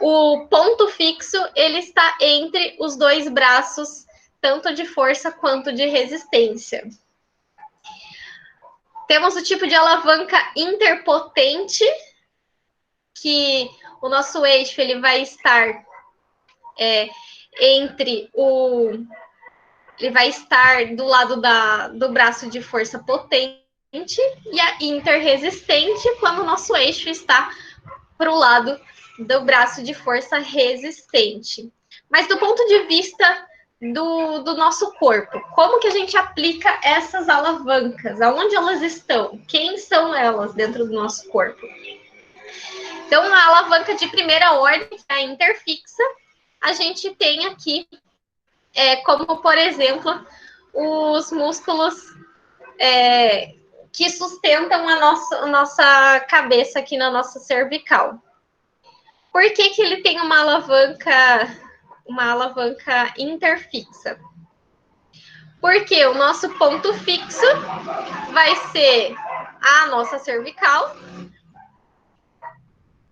o ponto fixo, ele está entre os 2 braços, tanto de força quanto de resistência. Temos o tipo de alavanca interpotente, que o nosso eixo ele vai estar ele vai estar do lado do braço de força potente, e a interresistente, quando o nosso eixo está para o lado do braço de força resistente. Mas do ponto de vista do nosso corpo, como que a gente aplica essas alavancas? Aonde elas estão? Quem são elas dentro do nosso corpo? Então, a alavanca de primeira ordem, que é a interfixa, a gente tem aqui, como, por exemplo, os músculos que sustentam a nossa cabeça aqui na nossa cervical. Por que ele tem uma alavanca interfixa? Porque o nosso ponto fixo vai ser a nossa cervical,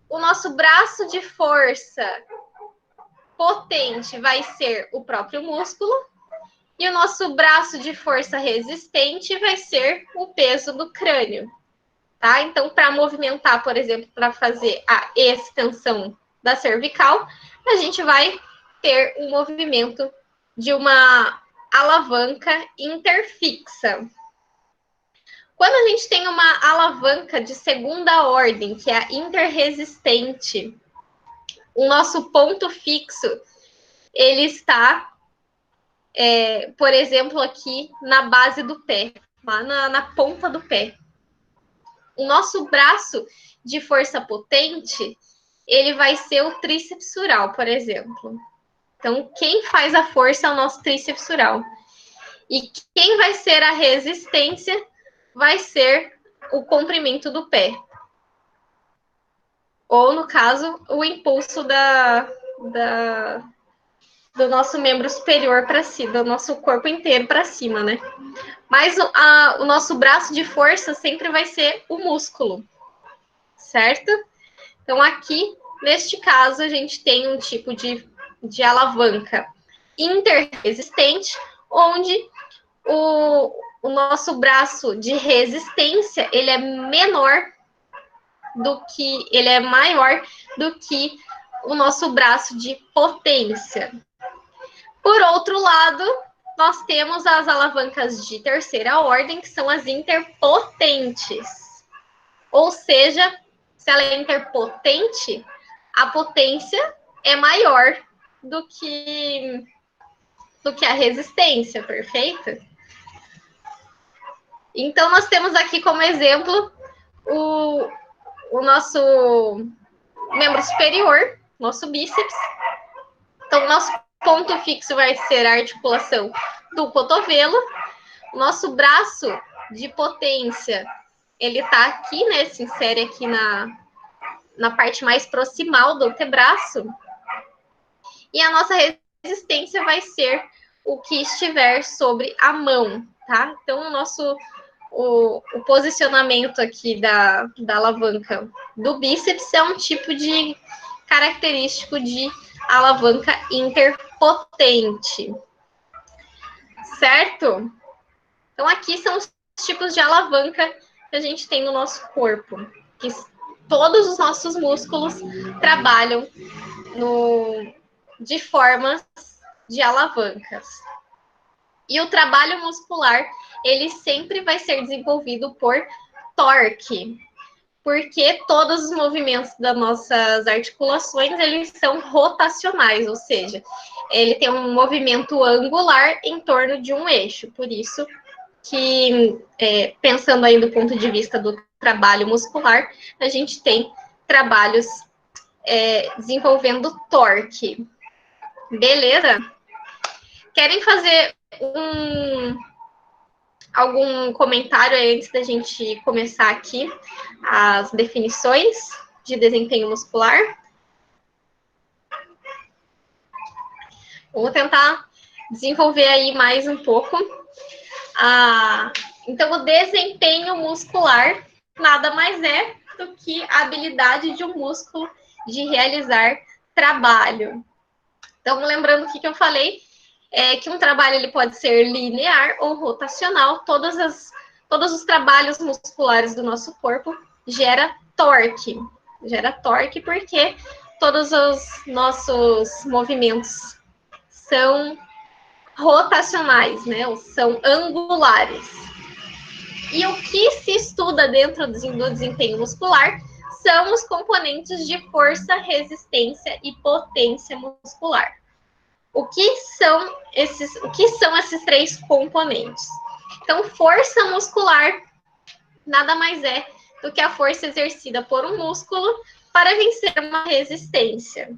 o nosso braço de força potente vai ser o próprio músculo, e o nosso braço de força resistente vai ser o peso do crânio. Tá? Então, para movimentar, por exemplo, para fazer a extensão da cervical, a gente vai ter um movimento de uma alavanca interfixa. Quando a gente tem uma alavanca de segunda ordem, que é a interresistente, o nosso ponto fixo, ele está, por exemplo, aqui na base do pé, lá na ponta do pé. O nosso braço de força potente, ele vai ser o tríceps sural, por exemplo. Então, quem faz a força é o nosso tríceps sural. E quem vai ser a resistência vai ser o comprimento do pé. Ou, no caso, o impulso do nosso membro superior para cima, do nosso corpo inteiro para cima, né? Mas o nosso braço de força sempre vai ser o músculo, certo? Então, aqui, neste caso, a gente tem um tipo de alavanca interresistente, onde o nosso braço de resistência, ele é maior do que o nosso braço de potência. Por outro lado, nós temos as alavancas de terceira ordem, que são as interpotentes. Ou seja, se ela é interpotente, a potência é maior do que a resistência, perfeito? Então, nós temos aqui como exemplo o nosso membro superior, nosso bíceps. Então, nosso ponto fixo vai ser a articulação do cotovelo. O nosso braço de potência, ele está aqui, né? Se insere aqui na parte mais proximal do antebraço. E a nossa resistência vai ser o que estiver sobre a mão, tá? Então, o posicionamento aqui da alavanca do bíceps é um tipo de característico de alavanca interpotente, certo? Então, aqui são os tipos de alavanca que a gente tem no nosso corpo, que todos os nossos músculos trabalham de formas de alavancas. E o trabalho muscular, ele sempre vai ser desenvolvido por torque, porque todos os movimentos das nossas articulações, eles são rotacionais, ou seja, ele tem um movimento angular em torno de um eixo. Por isso que, pensando aí do ponto de vista do trabalho muscular, a gente tem trabalhos desenvolvendo torque. Beleza? Querem fazer algum comentário aí antes da gente começar aqui as definições de desempenho muscular? Vamos tentar desenvolver aí mais um pouco. Então, o desempenho muscular nada mais é do que a habilidade de um músculo de realizar trabalho. Então, lembrando o que eu falei, que um trabalho ele pode ser linear ou rotacional. Todos os trabalhos musculares do nosso corpo gera torque. Gera torque porque todos os nossos movimentos são rotacionais, né? Ou são angulares. E o que se estuda dentro do desempenho muscular são os componentes de força, resistência e potência muscular. O que são esses três componentes? Então, força muscular nada mais é do que a força exercida por um músculo para vencer uma resistência,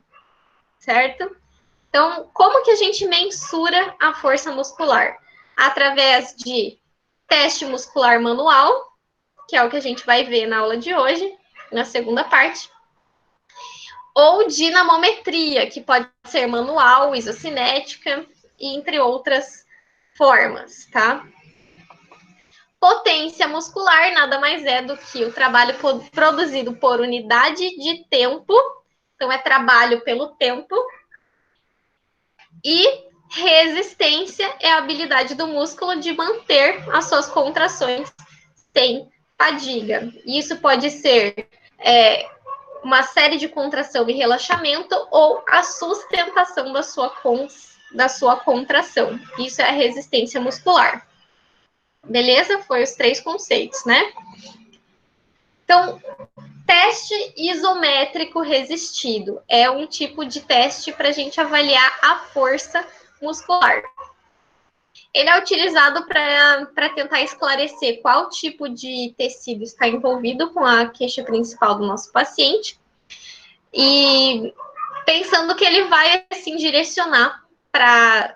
certo? Então, como que a gente mensura a força muscular? Através de teste muscular manual, que é o que a gente vai ver na aula de hoje, na segunda parte, ou dinamometria, que pode ser manual, isocinética, e entre outras formas, tá? Potência muscular nada mais é do que o trabalho produzido por unidade de tempo, então é trabalho pelo tempo, e resistência é a habilidade do músculo de manter as suas contrações sem fadiga. Isso pode ser uma série de contração e relaxamento ou a sustentação da sua contração. Isso é a resistência muscular. Beleza? Foi os três conceitos, né? Então, teste isométrico resistido é um tipo de teste para a gente avaliar a força muscular. Ele é utilizado para tentar esclarecer qual tipo de tecido está envolvido com a queixa principal do nosso paciente. E pensando que ele vai, assim, direcionar para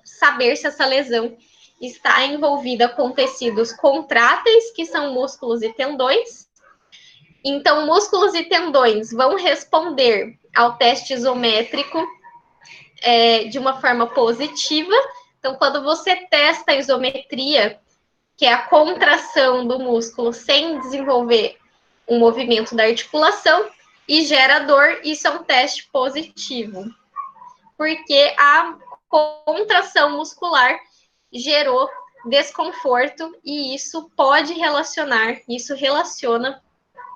saber se essa lesão está envolvida com tecidos contráteis, que são músculos e tendões. Então, músculos e tendões vão responder ao teste isométrico de uma forma positiva. Então, quando você testa a isometria, que é a contração do músculo sem desenvolver um movimento da articulação, e gera dor, isso é um teste positivo. Porque a contração muscular gerou desconforto e isso relaciona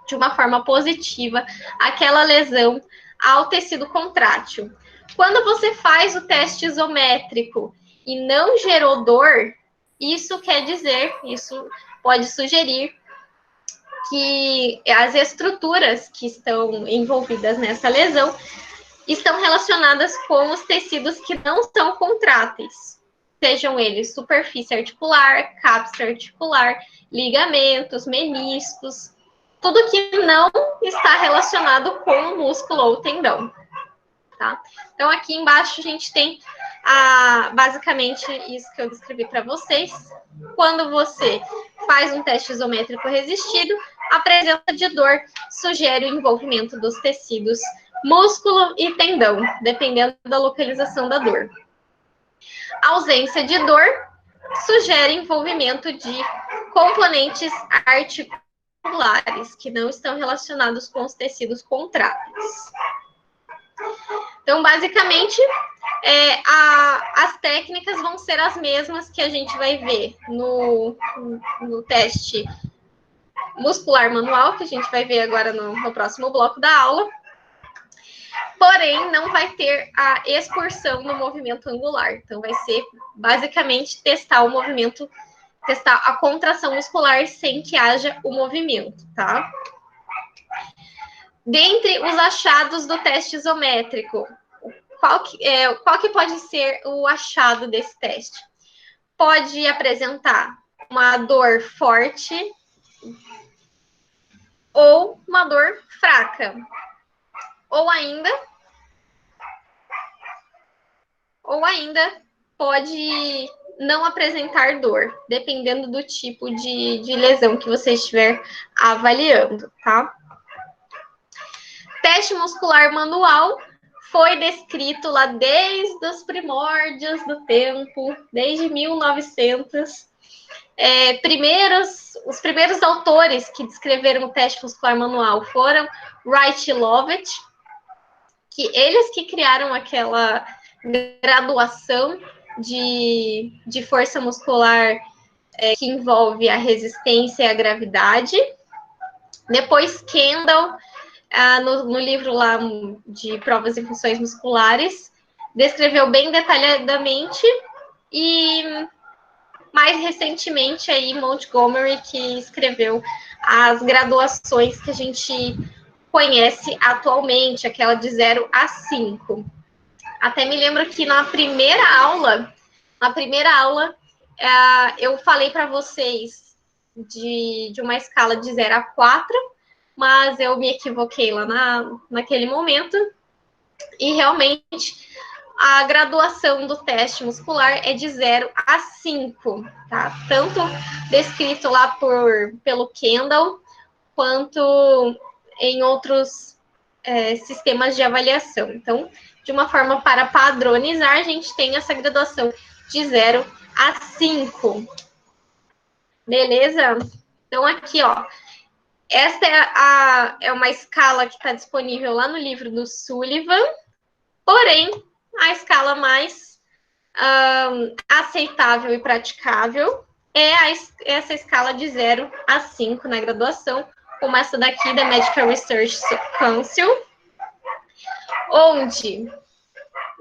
de uma forma positiva aquela lesão ao tecido contrátil. Quando você faz o teste isométrico e não gerou dor, isso pode sugerir que as estruturas que estão envolvidas nessa lesão estão relacionadas com os tecidos que não são contráteis, sejam eles superfície articular, cápsula articular, ligamentos, meniscos, tudo que não está relacionado com o músculo ou tendão, tá? Então, aqui embaixo a gente tem basicamente isso que eu descrevi para vocês. Quando você faz um teste isométrico resistido, a presença de dor sugere o envolvimento dos tecidos músculo e tendão, dependendo da localização da dor. A ausência de dor sugere envolvimento de componentes articulares que não estão relacionados com os tecidos contráteis. Então, basicamente, as técnicas vão ser as mesmas que a gente vai ver no teste muscular manual, que a gente vai ver agora no próximo bloco da aula. Porém, não vai ter a excursão no movimento angular. Então, vai ser basicamente testar o movimento, testar a contração muscular sem que haja o movimento, tá? Dentre os achados do teste isométrico, qual que pode ser o achado desse teste? Pode apresentar uma dor forte ou uma dor fraca. Ou ainda pode não apresentar dor, dependendo do tipo de lesão que você estiver avaliando, tá? Teste muscular manual foi descrito lá desde os primórdios do tempo, desde 1900. Os primeiros autores que descreveram o teste muscular manual foram Wright e Lovett, que eles que criaram aquela graduação de força muscular que envolve a resistência e a gravidade. Depois, Kendall, no livro lá de provas e funções musculares, descreveu bem detalhadamente, e mais recentemente aí Montgomery, que escreveu as graduações que a gente conhece atualmente, aquela de 0 a 5. Até me lembro que na primeira aula, eu falei para vocês de uma escala de 0 a 4, mas eu me equivoquei lá naquele momento, e realmente a graduação do teste muscular é de 0 a 5, tá? Tanto descrito lá pelo Kendall, quanto em outros sistemas de avaliação. Então, de uma forma para padronizar, a gente tem essa graduação de 0 a 5. Beleza? Então, aqui, ó, esta é uma escala que está disponível lá no livro do Sullivan, porém, a escala mais aceitável e praticável é essa escala de 0 a 5 na graduação, como essa daqui da Medical Research Council, onde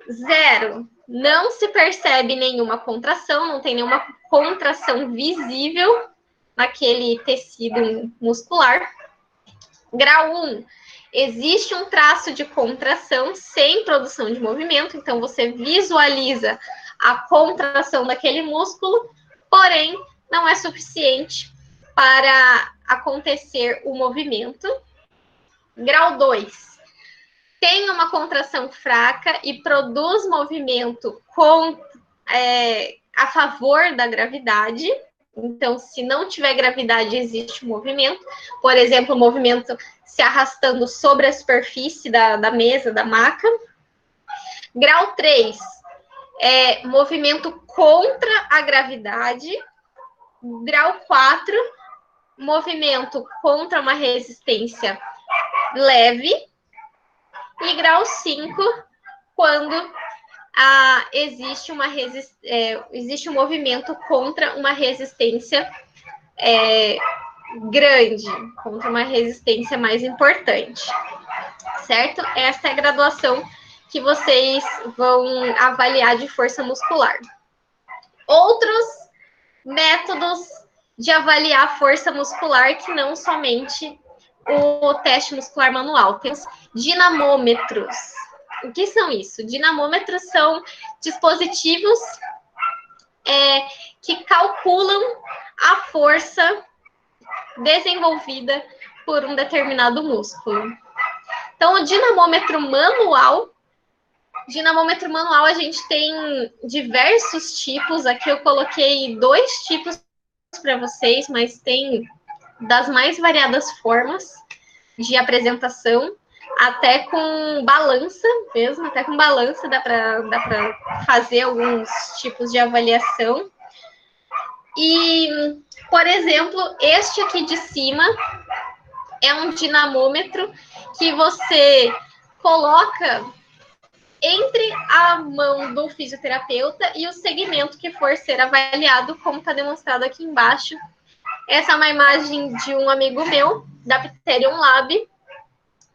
0 não se percebe nenhuma contração, não tem nenhuma contração visível naquele tecido muscular. Grau 1, existe um traço de contração sem produção de movimento, então você visualiza a contração daquele músculo, porém não é suficiente para acontecer o movimento. Grau 2, tem uma contração fraca e produz movimento a favor da gravidade. Então, se não tiver gravidade, existe movimento. Por exemplo, o movimento se arrastando sobre a superfície da mesa, da maca. Grau 3, movimento contra a gravidade. Grau 4, movimento contra uma resistência leve. E grau 5, quando existe um movimento contra uma resistência grande, contra uma resistência mais importante, certo? Essa é a graduação que vocês vão avaliar de força muscular. Outros métodos de avaliar força muscular que não somente o teste muscular manual. Temos dinamômetros. O que são isso? Dinamômetros são dispositivos que calculam a força desenvolvida por um determinado músculo. Então, o dinamômetro manual a gente tem diversos tipos. Aqui eu coloquei 2 tipos para vocês, mas tem das mais variadas formas de apresentação, até com balança mesmo, até com balança dá para fazer alguns tipos de avaliação. E, por exemplo, este aqui de cima é um dinamômetro que você coloca entre a mão do fisioterapeuta e o segmento que for ser avaliado, como está demonstrado aqui embaixo. Essa é uma imagem de um amigo meu, da Pterion Lab,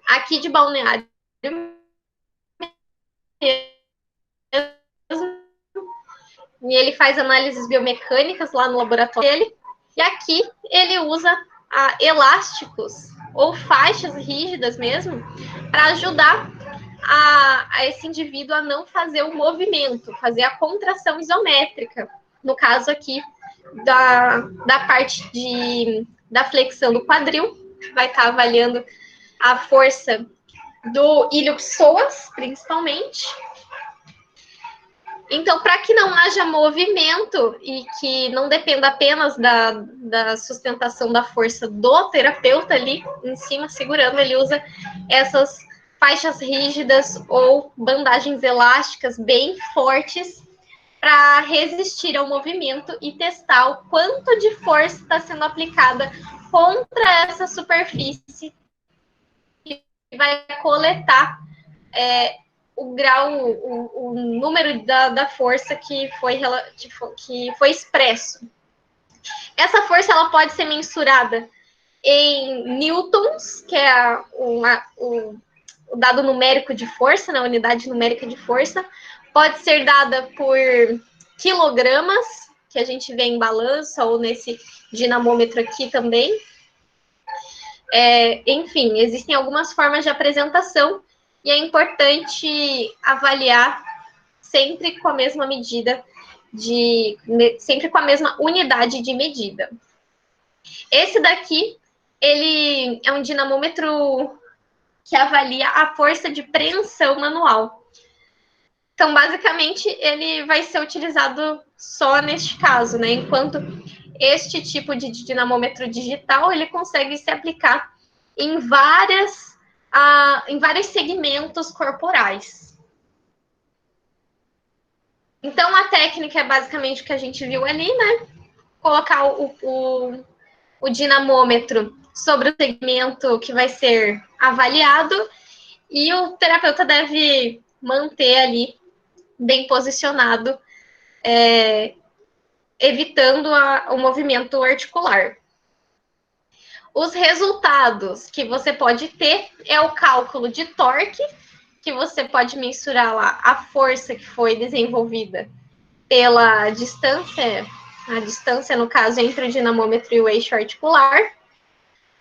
aqui de Balneário. E ele faz análises biomecânicas lá no laboratório dele. E aqui ele usa elásticos ou faixas rígidas mesmo para ajudar a esse indivíduo a não fazer o movimento, fazer a contração isométrica. No caso aqui da parte da flexão do quadril, vai estar avaliando a força do ilho-psoas, principalmente. Então, para que não haja movimento e que não dependa apenas da sustentação da força do terapeuta ali em cima, segurando, ele usa essas faixas rígidas ou bandagens elásticas bem fortes para resistir ao movimento e testar o quanto de força está sendo aplicada contra essa superfície e vai coletar o grau, o número da força que foi expresso. Essa força ela pode ser mensurada em newtons, que é o dado numérico de força, né, a unidade numérica de força. Pode ser dada por quilogramas, que a gente vê em balança, ou nesse dinamômetro aqui também. Enfim, existem algumas formas de apresentação e é importante avaliar sempre com a mesma medida, sempre com a mesma unidade de medida. Esse daqui, ele é um dinamômetro que avalia a força de preensão manual. Então, basicamente, ele vai ser utilizado só neste caso, né? Enquanto este tipo de dinamômetro digital, ele consegue se aplicar em vários segmentos corporais. Então, a técnica é basicamente o que a gente viu ali, né? Colocar o dinamômetro sobre o segmento que vai ser avaliado e o terapeuta deve manter ali bem posicionado, evitando o movimento articular. Os resultados que você pode ter é o cálculo de torque, que você pode mensurar lá a força que foi desenvolvida pela distância, a distância, no caso, entre o dinamômetro e o eixo articular.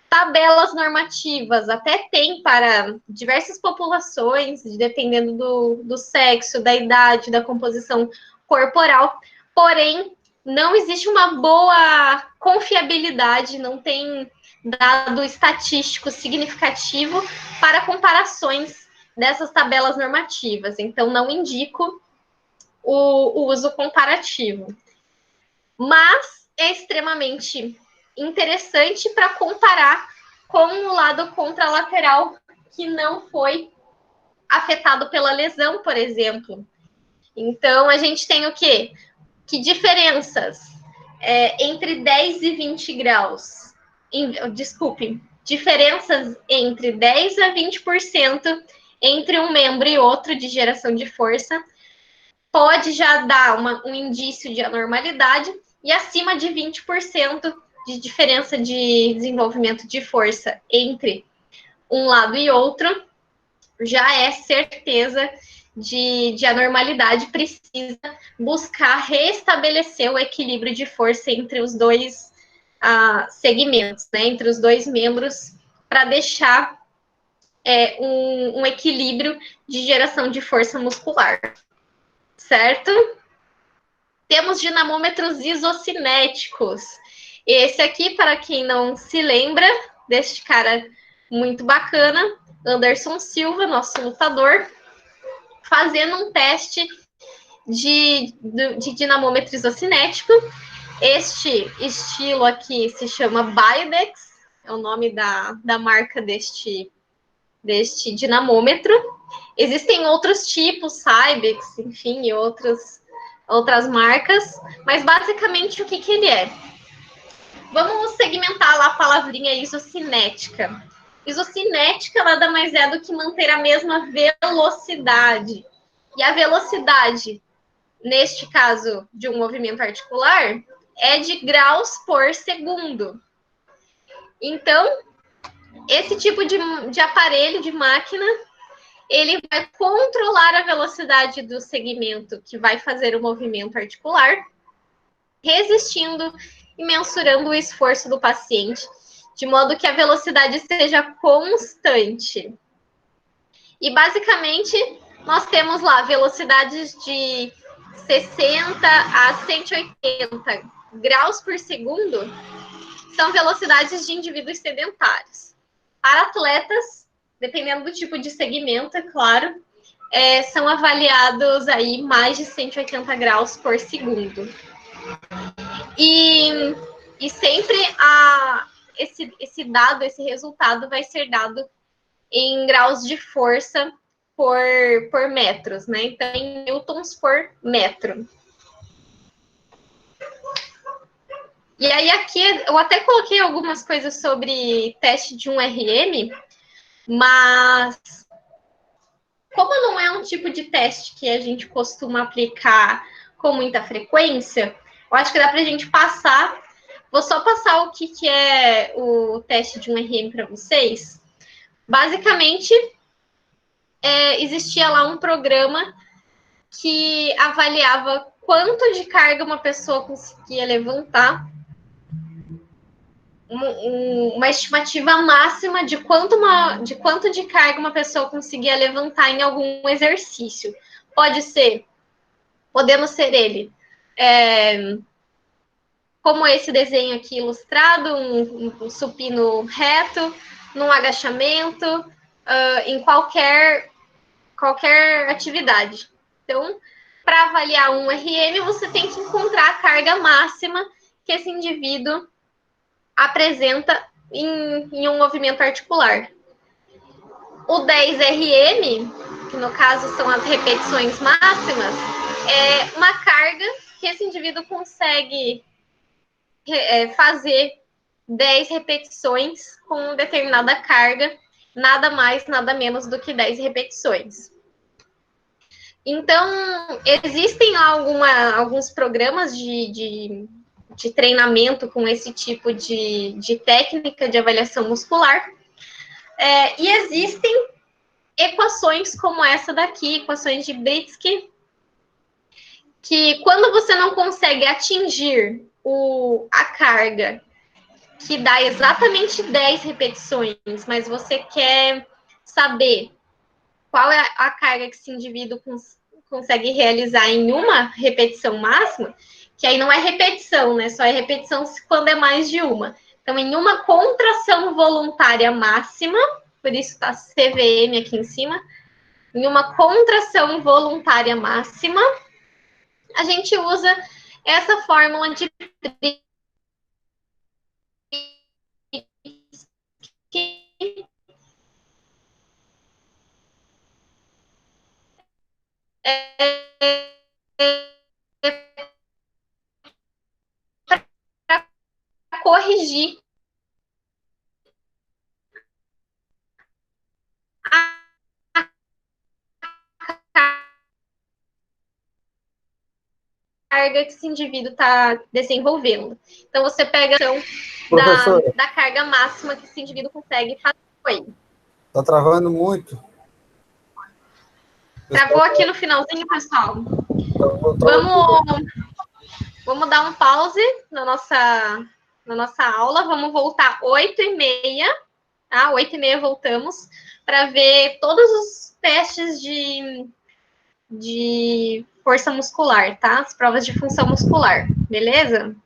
Tabelas normativas até tem para diversas populações, dependendo do sexo, da idade, da composição corporal, porém, não existe uma boa confiabilidade, não tem dado estatístico significativo para comparações dessas tabelas normativas, então não indico o uso comparativo. Mas é extremamente interessante para comparar com o lado contralateral que não foi afetado pela lesão, por exemplo. Então, a gente tem o quê? Que diferenças entre 10 e 20 graus? Diferenças entre 10 a 20% entre um membro e outro de geração de força pode já dar um indício de anormalidade, e acima de 20% de diferença de desenvolvimento de força entre um lado e outro já é certeza de anormalidade, precisa buscar restabelecer o equilíbrio de força entre os dois segmentos, né, entre os dois membros, para deixar um equilíbrio de geração de força muscular. Certo? Temos dinamômetros isocinéticos. Esse aqui, para quem não se lembra, deste cara muito bacana, Anderson Silva, nosso lutador, fazendo um teste de dinamômetro isocinético. Este estilo aqui se chama Biodex, é o nome da marca deste dinamômetro. Existem outros tipos, Cybex, enfim, e outras marcas, mas basicamente o que ele é? Vamos segmentar lá a palavrinha isocinética. Isocinética nada mais é do que manter a mesma velocidade. E a velocidade, neste caso de um movimento articular, é de graus por segundo. Então, esse tipo de aparelho, de máquina, ele vai controlar a velocidade do segmento que vai fazer o movimento articular, resistindo e mensurando o esforço do paciente, de modo que a velocidade seja constante. E, basicamente, nós temos lá velocidades de 60 a 180 graus por segundo, são velocidades de indivíduos sedentários. Para atletas, dependendo do tipo de segmento, é claro, são avaliados aí mais de 180 graus por segundo. E sempre esse dado, esse resultado vai ser dado em graus de força por metros, né? Então, em newtons por metro. E aí, aqui, eu até coloquei algumas coisas sobre teste de 1RM, mas como não é um tipo de teste que a gente costuma aplicar com muita frequência, eu acho que dá para a gente passar. Vou só passar o que é o teste de 1RM para vocês. Basicamente, existia lá um programa que avaliava quanto de carga uma pessoa conseguia levantar, uma estimativa máxima de quanto de carga uma pessoa conseguia levantar em algum exercício. Podendo ser ele, como esse desenho aqui ilustrado, um supino reto, num agachamento, em qualquer atividade. Então, para avaliar um RM, você tem que encontrar a carga máxima que esse indivíduo apresenta em um movimento articular. O 10RM, que no caso são as repetições máximas, é uma carga que esse indivíduo consegue fazer 10 repetições com determinada carga, nada mais, nada menos do que 10 repetições. Então, existem alguns programas de treinamento com esse tipo de técnica de avaliação muscular, e existem equações como essa daqui, equações de Britsky, que quando você não consegue atingir a carga que dá exatamente 10 repetições, mas você quer saber qual é a carga que esse indivíduo consegue realizar em uma repetição máxima, que aí não é repetição, né? Só é repetição quando é mais de uma. Então, em uma contração voluntária máxima, por isso está CVM aqui em cima, em uma contração voluntária máxima, a gente usa essa fórmula de para corrigir carga que esse indivíduo está desenvolvendo. Então, você pega a da carga máxima que esse indivíduo consegue fazer. Está travando muito. Travou aqui no finalzinho, pessoal. Vamos dar um pause na nossa aula. Vamos voltar 8h30, tá? 8h30 voltamos para ver todos os testes de força muscular, tá? As provas de função muscular, beleza?